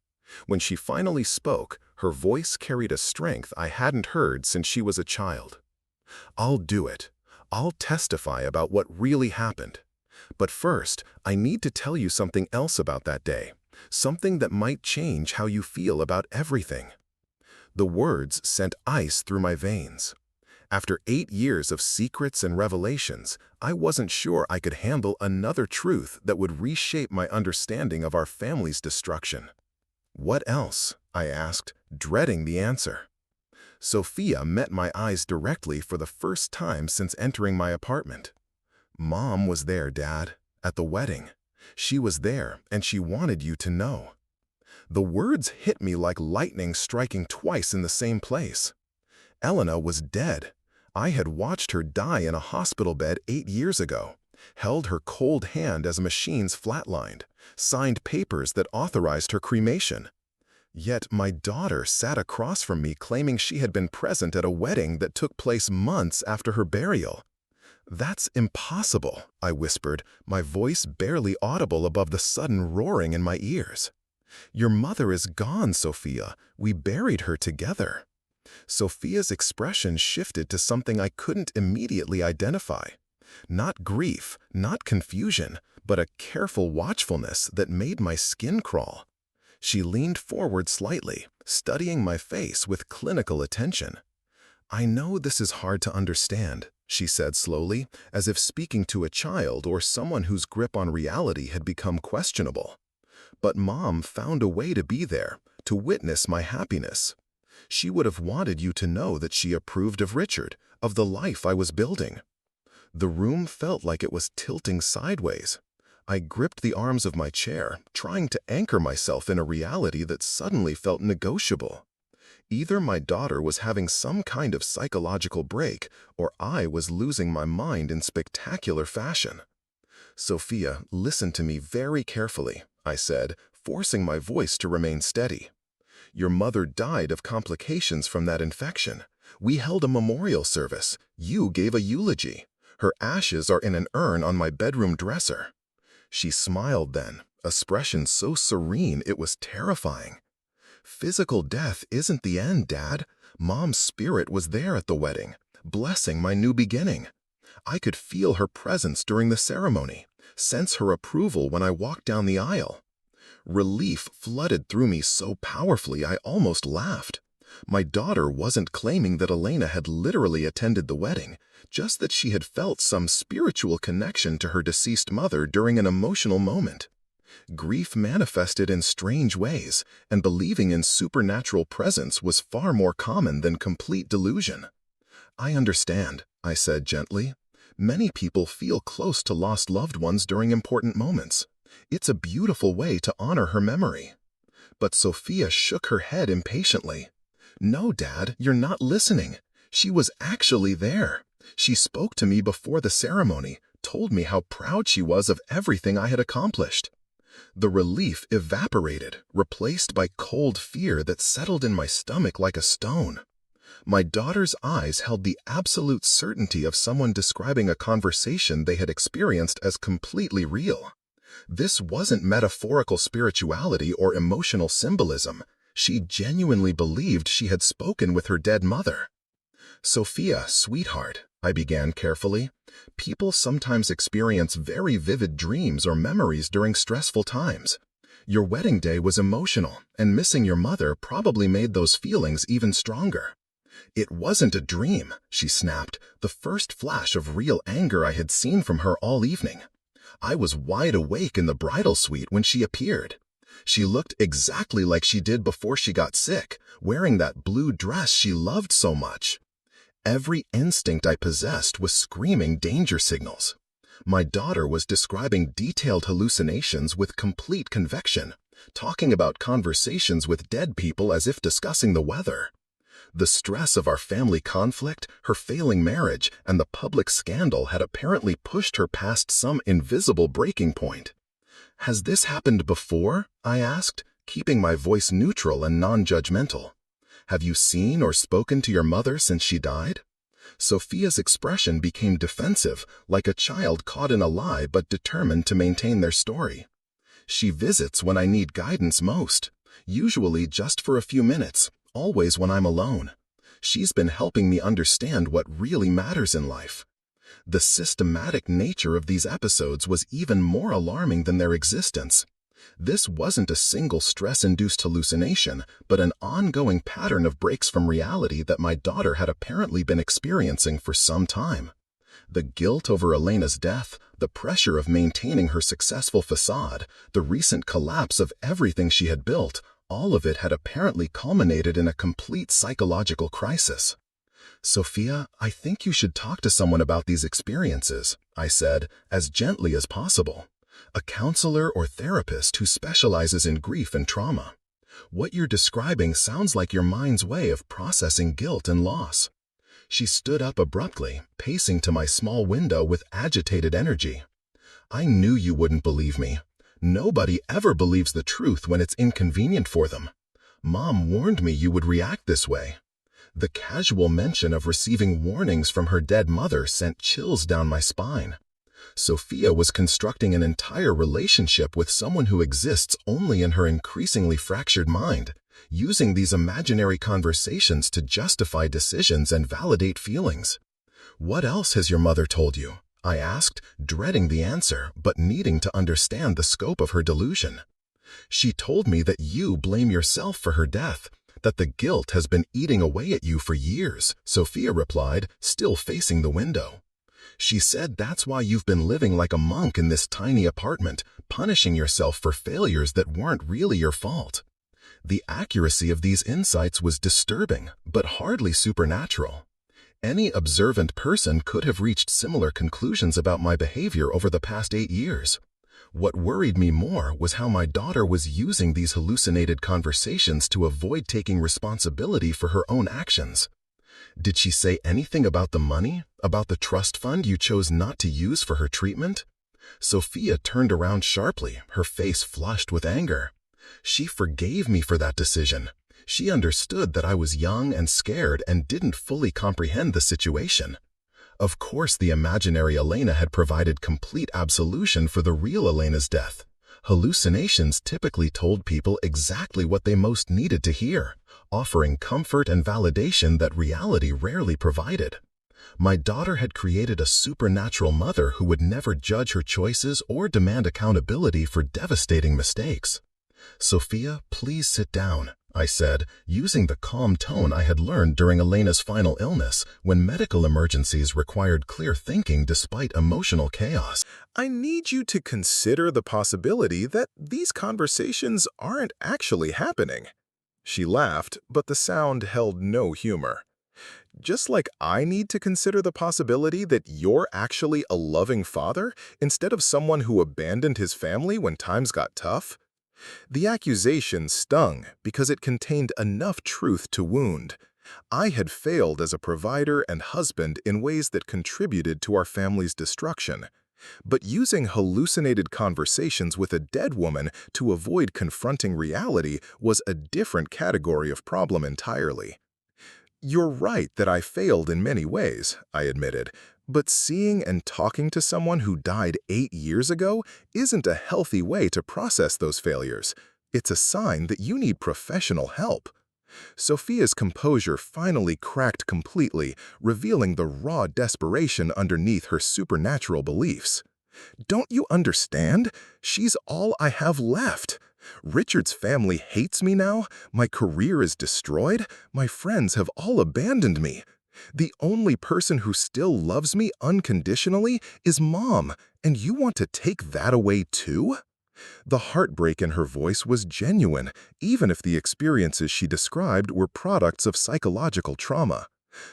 When she finally spoke, her voice carried a strength I hadn't heard since she was a child. "I'll do it. I'll testify about what really happened. But first, I need to tell you something else about that day, something that might change how you feel about everything." The words sent ice through my veins. After 8 years of secrets and revelations, I wasn't sure I could handle another truth that would reshape my understanding of our family's destruction. "What else?" I asked, dreading the answer. Sophia met my eyes directly for the first time since entering my apartment. "Mom was there, Dad, at the wedding. She was there, and she wanted you to know." The words hit me like lightning striking twice in the same place. Elena was dead. I had watched her die in a hospital bed 8 years ago, held her cold hand as machines flatlined, signed papers that authorized her cremation. Yet my daughter sat across from me claiming she had been present at a wedding that took place months after her burial. "That's impossible," I whispered, my voice barely audible above the sudden roaring in my ears. "Your mother is gone, Sophia. We buried her together." Sophia's expression shifted to something I couldn't immediately identify. Not grief, not confusion, but a careful watchfulness that made my skin crawl. She leaned forward slightly, studying my face with clinical attention. "I know this is hard to understand," she said slowly, as if speaking to a child or someone whose grip on reality had become questionable. "But Mom found a way to be there, to witness my happiness. She would have wanted you to know that she approved of Richard, of the life I was building." The room felt like it was tilting sideways. I gripped the arms of my chair, trying to anchor myself in a reality that suddenly felt negotiable. Either my daughter was having some kind of psychological break, or I was losing my mind in spectacular fashion. "Sophia, listen to me very carefully," I said, forcing my voice to remain steady. "Your mother died of complications from that infection. We held a memorial service. You gave a eulogy. Her ashes are in an urn on my bedroom dresser." She smiled then, expression so serene it was terrifying. "Physical death isn't the end, Dad. Mom's spirit was there at the wedding, blessing my new beginning. I could feel her presence during the ceremony, sense her approval when I walked down the aisle." Relief flooded through me so powerfully I almost laughed. My daughter wasn't claiming that Elena had literally attended the wedding, just that she had felt some spiritual connection to her deceased mother during an emotional moment. Grief manifested in strange ways, and believing in supernatural presence was far more common than complete delusion. "I understand," I said gently. "Many people feel close to lost loved ones during important moments. It's a beautiful way to honor her memory." But Sophia shook her head impatiently. "No, Dad, you're not listening. She was actually there. She spoke to me before the ceremony, told me how proud she was of everything I had accomplished." The relief evaporated, replaced by cold fear that settled in my stomach like a stone. My daughter's eyes held the absolute certainty of someone describing a conversation they had experienced as completely real. This wasn't metaphorical spirituality or emotional symbolism. She genuinely believed she had spoken with her dead mother. "Sophia, sweetheart," I began carefully, "people sometimes experience very vivid dreams or memories during stressful times. Your wedding day was emotional, and missing your mother probably made those feelings even stronger." "It wasn't a dream," she snapped, the first flash of real anger I had seen from her all evening. "I was wide awake in the bridal suite when she appeared. She looked exactly like she did before she got sick, wearing that blue dress she loved so much." Every instinct I possessed was screaming danger signals. My daughter was describing detailed hallucinations with complete conviction, talking about conversations with dead people as if discussing the weather. The stress of our family conflict, her failing marriage, and the public scandal had apparently pushed her past some invisible breaking point. "Has this happened before?" I asked, keeping my voice neutral and non-judgmental. "Have you seen or spoken to your mother since she died?" Sophia's expression became defensive, like a child caught in a lie but determined to maintain their story. "She visits when I need guidance most, usually just for a few minutes, always when I'm alone. She's been helping me understand what really matters in life." The systematic nature of these episodes was even more alarming than their existence. This wasn't a single stress-induced hallucination, but an ongoing pattern of breaks from reality that my daughter had apparently been experiencing for some time. The guilt over Elena's death, the pressure of maintaining her successful facade, the recent collapse of everything she had built, all of it had apparently culminated in a complete psychological crisis. "Sophia, I think you should talk to someone about these experiences," I said, as gently as possible. "A counselor or therapist who specializes in grief and trauma. What you're describing sounds like your mind's way of processing guilt and loss." She stood up abruptly, pacing to my small window with agitated energy. "I knew you wouldn't believe me. Nobody ever believes the truth when it's inconvenient for them. Mom warned me you would react this way." The casual mention of receiving warnings from her dead mother sent chills down my spine. Sophia was constructing an entire relationship with someone who exists only in her increasingly fractured mind, using these imaginary conversations to justify decisions and validate feelings. "What else has your mother told you?" I asked, dreading the answer, but needing to understand the scope of her delusion. "She told me that you blame yourself for her death, that the guilt has been eating away at you for years," Sophia replied, still facing the window. "She said that's why you've been living like a monk in this tiny apartment, punishing yourself for failures that weren't really your fault." The accuracy of these insights was disturbing, but hardly supernatural. Any observant person could have reached similar conclusions about my behavior over the past 8 years. What worried me more was how my daughter was using these hallucinated conversations to avoid taking responsibility for her own actions. Did she say anything about the money, about the trust fund you chose not to use for her treatment? Sophia turned around sharply, her face flushed with anger. She forgave me for that decision. She understood that I was young and scared and didn't fully comprehend the situation. Of course, the imaginary Elena had provided complete absolution for the real Elena's death. Hallucinations typically told people exactly what they most needed to hear, offering comfort and validation that reality rarely provided. My daughter had created a supernatural mother who would never judge her choices or demand accountability for devastating mistakes. "Sophia, please sit down," I said, using the calm tone I had learned during Elena's final illness when medical emergencies required clear thinking despite emotional chaos. "I need you to consider the possibility that these conversations aren't actually happening." She laughed, but the sound held no humor. "Just like I need to consider the possibility that you're actually a loving father instead of someone who abandoned his family when times got tough." The accusation stung because it contained enough truth to wound. I had failed as a provider and husband in ways that contributed to our family's destruction. But using hallucinated conversations with a dead woman to avoid confronting reality was a different category of problem entirely. "You're right that I failed in many ways," I admitted, "but seeing and talking to someone who died 8 years ago isn't a healthy way to process those failures. It's a sign that you need professional help." Sophia's composure finally cracked completely, revealing the raw desperation underneath her supernatural beliefs. "Don't you understand? She's all I have left. Richard's family hates me now, my career is destroyed, my friends have all abandoned me. The only person who still loves me unconditionally is Mom, and you want to take that away too?" The heartbreak in her voice was genuine, even if the experiences she described were products of psychological trauma.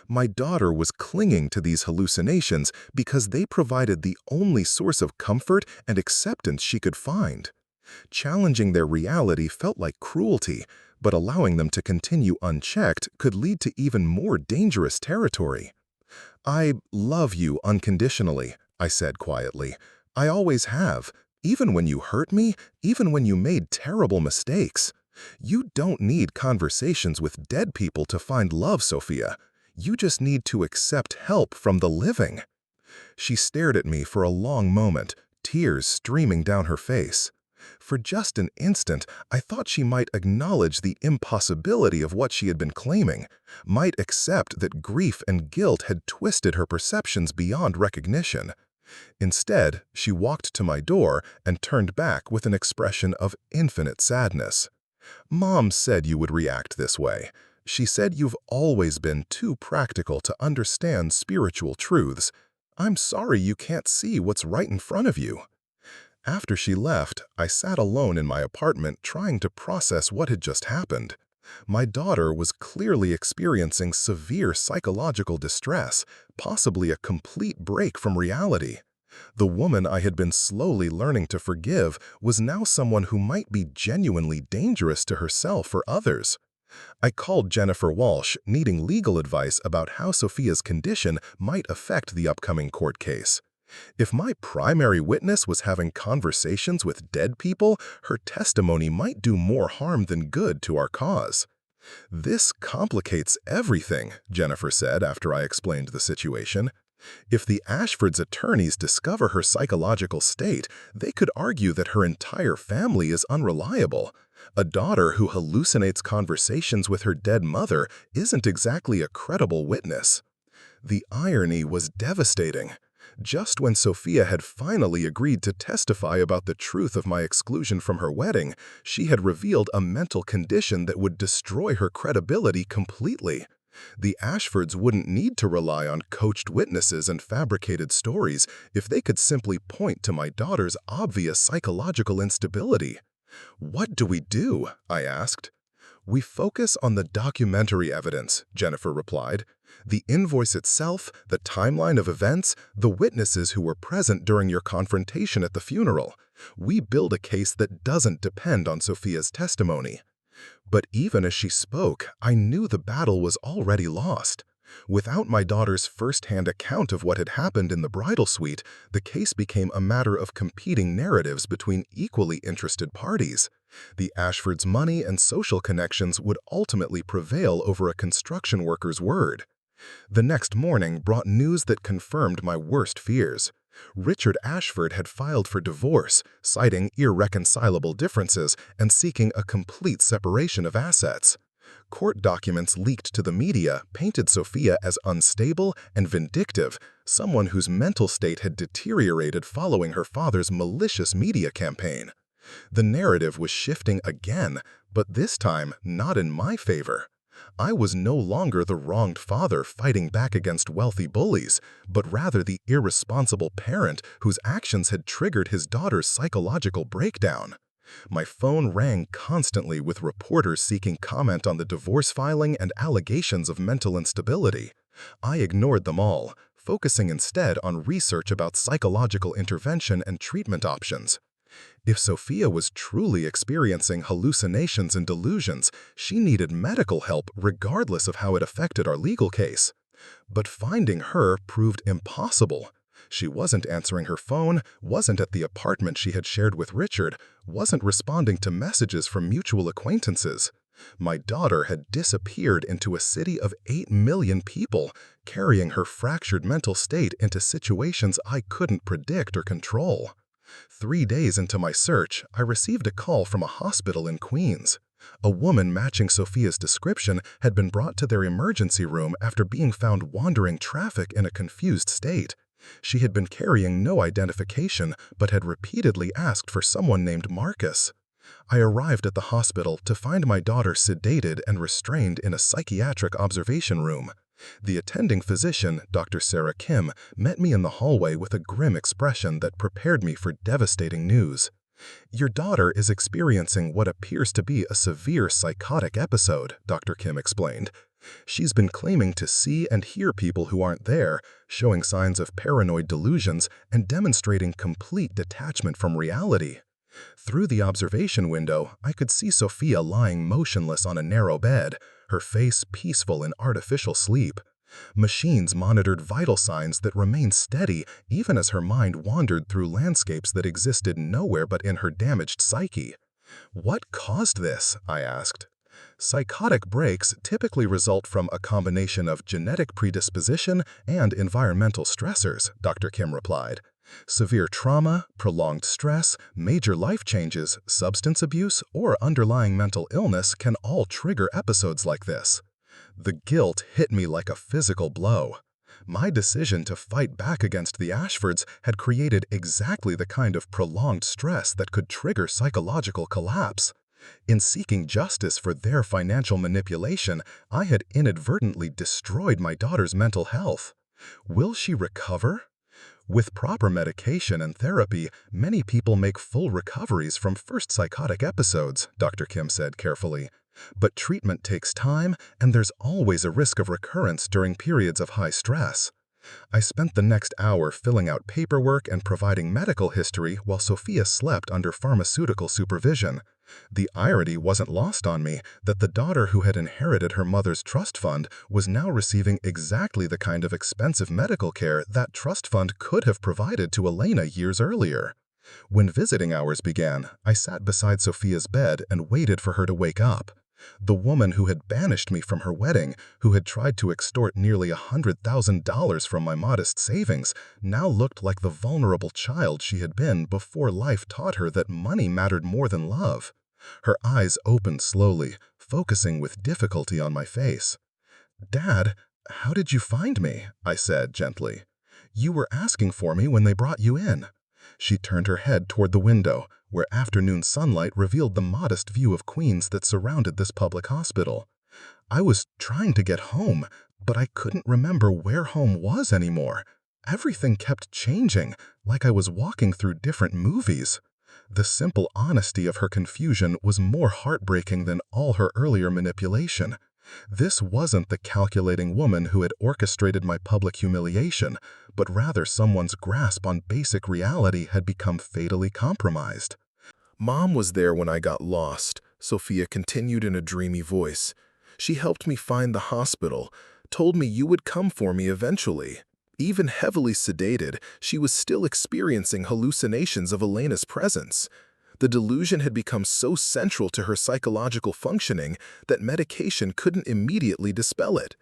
My daughter was clinging to these hallucinations because they provided the only source of comfort and acceptance she could find. Challenging their reality felt like cruelty, but allowing them to continue unchecked could lead to even more dangerous territory. "I love you unconditionally," I said quietly. "I always have, even when you hurt me, even when you made terrible mistakes. You don't need conversations with dead people to find love, Sophia. You just need to accept help from the living." She stared at me for a long moment, tears streaming down her face. For just an instant, I thought she might acknowledge the impossibility of what she had been claiming, might accept that grief and guilt had twisted her perceptions beyond recognition. Instead, she walked to my door and turned back with an expression of infinite sadness. "Mom said you would react this way. She said you've always been too practical to understand spiritual truths. I'm sorry you can't see what's right in front of you." After she left, I sat alone in my apartment trying to process what had just happened. My daughter was clearly experiencing severe psychological distress, possibly a complete break from reality. The woman I had been slowly learning to forgive was now someone who might be genuinely dangerous to herself or others. I called Jennifer Walsh, needing legal advice about how Sophia's condition might affect the upcoming court case. If my primary witness was having conversations with dead people, her testimony might do more harm than good to our cause. "This complicates everything," Jennifer said after I explained the situation. "If the Ashfords' attorneys discover her psychological state, they could argue that her entire family is unreliable. A daughter who hallucinates conversations with her dead mother isn't exactly a credible witness." The irony was devastating. Just when Sophia had finally agreed to testify about the truth of my exclusion from her wedding, she had revealed a mental condition that would destroy her credibility completely. The Ashfords wouldn't need to rely on coached witnesses and fabricated stories if they could simply point to my daughter's obvious psychological instability. "What do we do?" I asked. We focus on the documentary evidence, Jennifer replied. The invoice itself, the timeline of events, the witnesses who were present during your confrontation at the funeral. We build a case that doesn't depend on Sophia's testimony. But even as she spoke, I knew the battle was already lost. Without my daughter's first-hand account of what had happened in the bridal suite, the case became a matter of competing narratives between equally interested parties. The Ashfords' money and social connections would ultimately prevail over a construction worker's word. The next morning brought news that confirmed my worst fears. Richard Ashford had filed for divorce, citing irreconcilable differences and seeking a complete separation of assets. Court documents leaked to the media painted Sophia as unstable and vindictive, someone whose mental state had deteriorated following her father's malicious media campaign. The narrative was shifting again, but this time not in my favor. I was no longer the wronged father fighting back against wealthy bullies, but rather the irresponsible parent whose actions had triggered his daughter's psychological breakdown. My phone rang constantly with reporters seeking comment on the divorce filing and allegations of mental instability. I ignored them all, focusing instead on research about psychological intervention and treatment options. If Sophia was truly experiencing hallucinations and delusions, she needed medical help regardless of how it affected our legal case. But finding her proved impossible. She wasn't answering her phone, wasn't at the apartment she had shared with Richard, wasn't responding to messages from mutual acquaintances. My daughter had disappeared into a city of 8 million people, carrying her fractured mental state into situations I couldn't predict or control. 3 days into my search, I received a call from a hospital in Queens. A woman matching Sophia's description had been brought to their emergency room after being found wandering traffic in a confused state. She had been carrying no identification, but had repeatedly asked for someone named Marcus. I arrived at the hospital to find my daughter sedated and restrained in a psychiatric observation room. The attending physician, Dr. Sarah Kim, met me in the hallway with a grim expression that prepared me for devastating news. "Your daughter is experiencing what appears to be a severe psychotic episode," Dr. Kim explained. "She's been claiming to see and hear people who aren't there, showing signs of paranoid delusions, and demonstrating complete detachment from reality." Through the observation window, I could see Sophia lying motionless on a narrow bed, her face peaceful in artificial sleep. Machines monitored vital signs that remained steady even as her mind wandered through landscapes that existed nowhere but in her damaged psyche. "What caused this?" I asked. "Psychotic breaks typically result from a combination of genetic predisposition and environmental stressors," Dr. Kim replied. "Severe trauma, prolonged stress, major life changes, substance abuse, or underlying mental illness can all trigger episodes like this." The guilt hit me like a physical blow. My decision to fight back against the Ashfords had created exactly the kind of prolonged stress that could trigger psychological collapse. In seeking justice for their financial manipulation, I had inadvertently destroyed my daughter's mental health. Will she recover? With proper medication and therapy, many people make full recoveries from first psychotic episodes, Dr. Kim said carefully. But treatment takes time, and there's always a risk of recurrence during periods of high stress. I spent the next hour filling out paperwork and providing medical history while Sophia slept under pharmaceutical supervision. The irony wasn't lost on me that the daughter who had inherited her mother's trust fund was now receiving exactly the kind of expensive medical care that trust fund could have provided to Elena years earlier. When visiting hours began, I sat beside Sophia's bed and waited for her to wake up. The woman who had banished me from her wedding, who had tried to extort nearly $100,000 from my modest savings, now looked like the vulnerable child she had been before life taught her that money mattered more than love. Her eyes opened slowly, focusing with difficulty on my face. "Dad, how did you find me?" I said gently. "You were asking for me when they brought you in." She turned her head toward the window, where afternoon sunlight revealed the modest view of Queens that surrounded this public hospital. "I was trying to get home, but I couldn't remember where home was anymore. Everything kept changing, like I was walking through different movies." The simple honesty of her confusion was more heartbreaking than all her earlier manipulation. This wasn't the calculating woman who had orchestrated my public humiliation, but rather someone's grasp on basic reality had become fatally compromised. Mom was there when I got lost, Sophia continued in a dreamy voice. She helped me find the hospital, told me you would come for me eventually. Even heavily sedated, she was still experiencing hallucinations of Elena's presence. The delusion had become so central to her psychological functioning that medication couldn't immediately dispel it.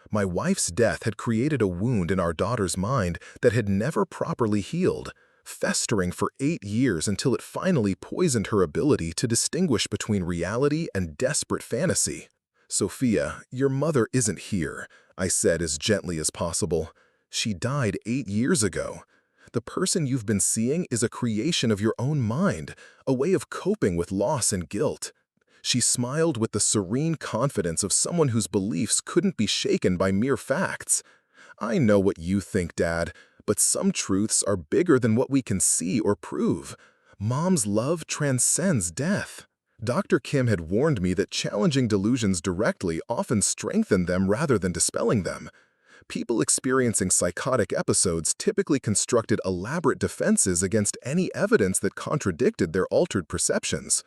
My wife's death had created a wound in our daughter's mind that had never properly healed, festering for 8 years until it finally poisoned her ability to distinguish between reality and desperate fantasy. "Sophia, your mother isn't here," I said as gently as possible. "She died 8 years ago. The person you've been seeing is a creation of your own mind, a way of coping with loss and guilt." She smiled with the serene confidence of someone whose beliefs couldn't be shaken by mere facts. "I know what you think, Dad, but some truths are bigger than what we can see or prove. Mom's love transcends death." Dr. Kim had warned me that challenging delusions directly often strengthened them rather than dispelling them. People experiencing psychotic episodes typically constructed elaborate defenses against any evidence that contradicted their altered perceptions.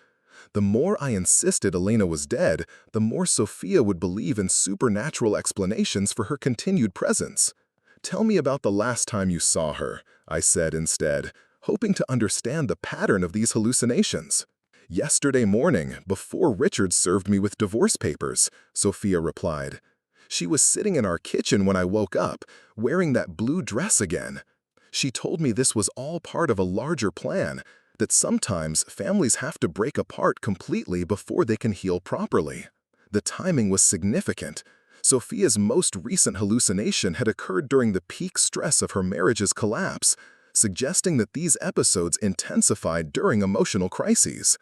The more I insisted Elena was dead, the more Sophia would believe in supernatural explanations for her continued presence. "Tell me about the last time you saw her," I said instead, hoping to understand the pattern of these hallucinations. "Yesterday morning, before Richard served me with divorce papers," Sophia replied. "She was sitting in our kitchen when I woke up, wearing that blue dress again. She told me this was all part of a larger plan, that sometimes families have to break apart completely before they can heal properly." The timing was significant. Sophia's most recent hallucination had occurred during the peak stress of her marriage's collapse, suggesting that these episodes intensified during emotional crises.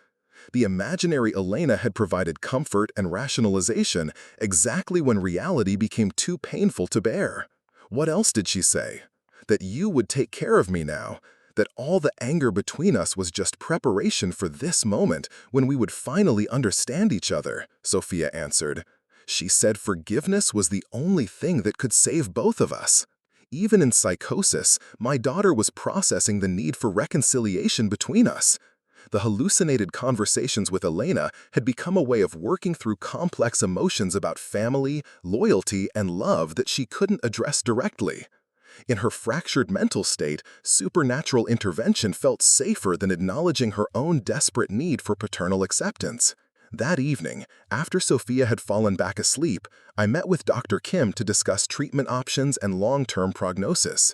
The imaginary Elena had provided comfort and rationalization exactly when reality became too painful to bear. What else did she say? That you would take care of me now, that all the anger between us was just preparation for this moment when we would finally understand each other, Sophia answered. She said forgiveness was the only thing that could save both of us. Even in psychosis, my daughter was processing the need for reconciliation between us. The hallucinated conversations with Elena had become a way of working through complex emotions about family, loyalty, and love that she couldn't address directly. In her fractured mental state, supernatural intervention felt safer than acknowledging her own desperate need for paternal acceptance. That evening, after Sophia had fallen back asleep, I met with Dr. Kim to discuss treatment options and long-term prognosis.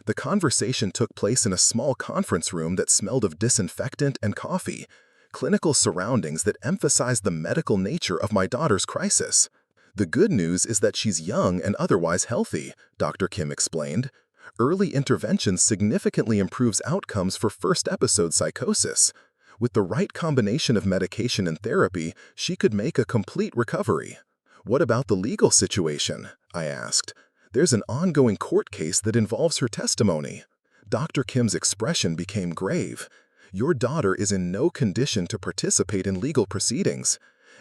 The conversation took place in a small conference room that smelled of disinfectant and coffee, clinical surroundings that emphasized the medical nature of my daughter's crisis. "The good news is that she's young and otherwise healthy," Dr. Kim explained. "Early intervention significantly improves outcomes for first-episode psychosis. With the right combination of medication and therapy, she could make a complete recovery." "What about the legal situation?" I asked. "There's an ongoing court case that involves her testimony." Dr. Kim's expression became grave. "Your daughter is in no condition to participate in legal proceedings.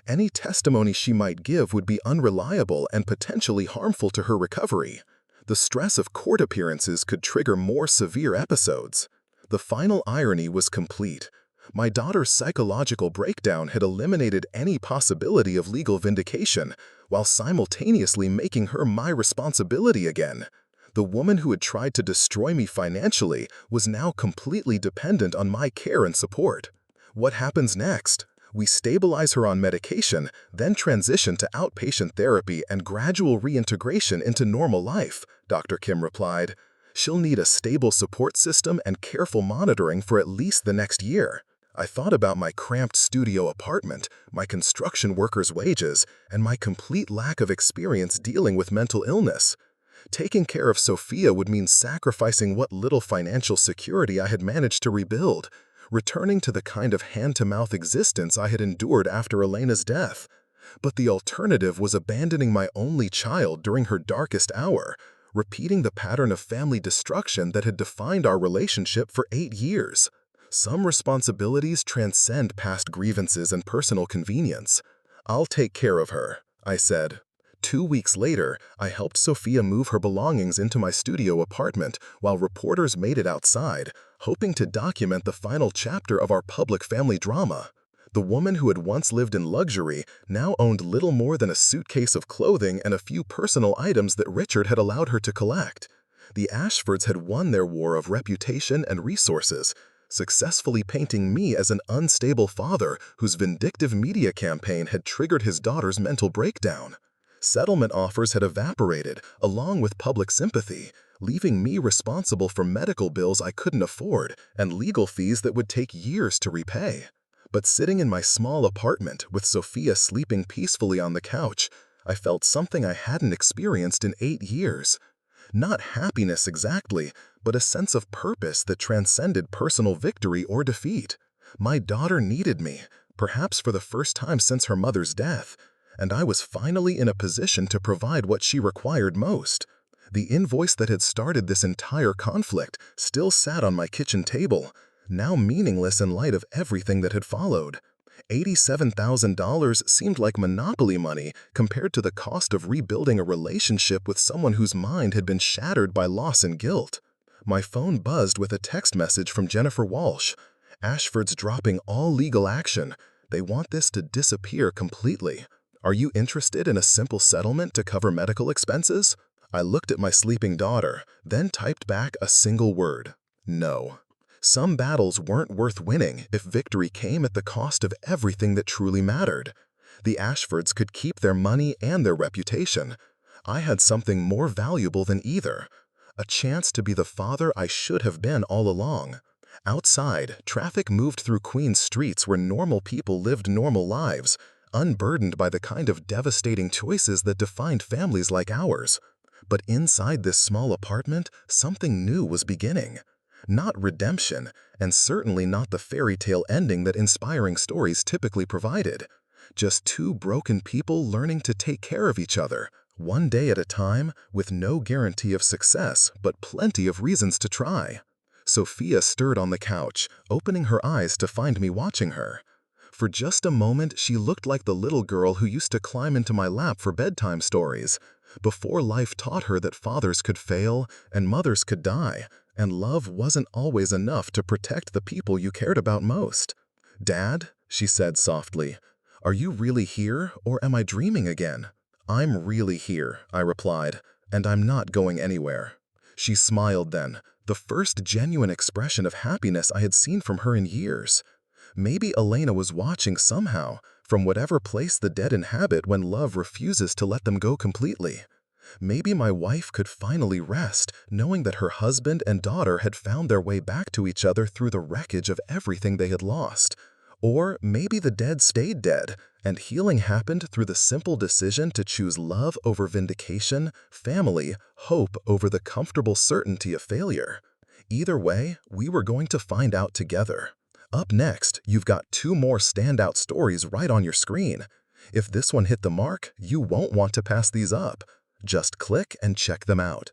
Any testimony she might give would be unreliable and potentially harmful to her recovery. The stress of court appearances could trigger more severe episodes." The final irony was complete. My daughter's psychological breakdown had eliminated any possibility of legal vindication, while simultaneously making her my responsibility again. The woman who had tried to destroy me financially was now completely dependent on my care and support. What happens next? We stabilize her on medication, then transition to outpatient therapy and gradual reintegration into normal life, Dr. Kim replied. She'll need a stable support system and careful monitoring for at least the next year. I thought about my cramped studio apartment, my construction workers' wages, and my complete lack of experience dealing with mental illness. Taking care of Sophia would mean sacrificing what little financial security I had managed to rebuild, returning to the kind of hand-to-mouth existence I had endured after Elena's death. But the alternative was abandoning my only child during her darkest hour, repeating the pattern of family destruction that had defined our relationship for 8 years. Some responsibilities transcend past grievances and personal convenience. I'll take care of her, I said. 2 weeks later, I helped Sophia move her belongings into my studio apartment while reporters made it outside, hoping to document the final chapter of our public family drama. The woman who had once lived in luxury now owned little more than a suitcase of clothing and a few personal items that Richard had allowed her to collect. The Ashfords had won their war of reputation and resources, successfully painting me as an unstable father whose vindictive media campaign had triggered his daughter's mental breakdown. Settlement offers had evaporated, along with public sympathy, leaving me responsible for medical bills I couldn't afford and legal fees that would take years to repay. But sitting in my small apartment with Sophia sleeping peacefully on the couch, I felt something I hadn't experienced in 8 years. Not happiness exactly, but a sense of purpose that transcended personal victory or defeat. My daughter needed me, perhaps for the first time since her mother's death, and I was finally in a position to provide what she required most. The invoice that had started this entire conflict still sat on my kitchen table, now meaningless in light of everything that had followed. $87,000 seemed like monopoly money compared to the cost of rebuilding a relationship with someone whose mind had been shattered by loss and guilt. My phone buzzed with a text message from Jennifer Walsh. Ashford's dropping all legal action. They want this to disappear completely. Are you interested in a simple settlement to cover medical expenses? I looked at my sleeping daughter, then typed back a single word: no. Some battles weren't worth winning if victory came at the cost of everything that truly mattered. The Ashfords could keep their money and their reputation. I had something more valuable than either: a chance to be the father I should have been all along. Outside, traffic moved through Queens streets where normal people lived normal lives, unburdened by the kind of devastating choices that defined families like ours. But inside this small apartment, something new was beginning. Not redemption, and certainly not the fairy tale ending that inspiring stories typically provided. Just two broken people learning to take care of each other, one day at a time, with no guarantee of success, but plenty of reasons to try. Sophia stirred on the couch, opening her eyes to find me watching her. For just a moment, she looked like the little girl who used to climb into my lap for bedtime stories, before life taught her that fathers could fail and mothers could die, and love wasn't always enough to protect the people you cared about most. "Dad," she said softly, "are you really here, or am I dreaming again?" "I'm really here," I replied, "and I'm not going anywhere." She smiled then, the first genuine expression of happiness I had seen from her in years. Maybe Elena was watching somehow, from whatever place the dead inhabit when love refuses to let them go completely. Maybe my wife could finally rest, knowing that her husband and daughter had found their way back to each other through the wreckage of everything they had lost. Or maybe the dead stayed dead, and healing happened through the simple decision to choose love over vindication, family, hope over the comfortable certainty of failure. Either way, we were going to find out together. Up next, you've got 2 more standout stories right on your screen. If this one hit the mark, you won't want to pass these up. Just click and check them out.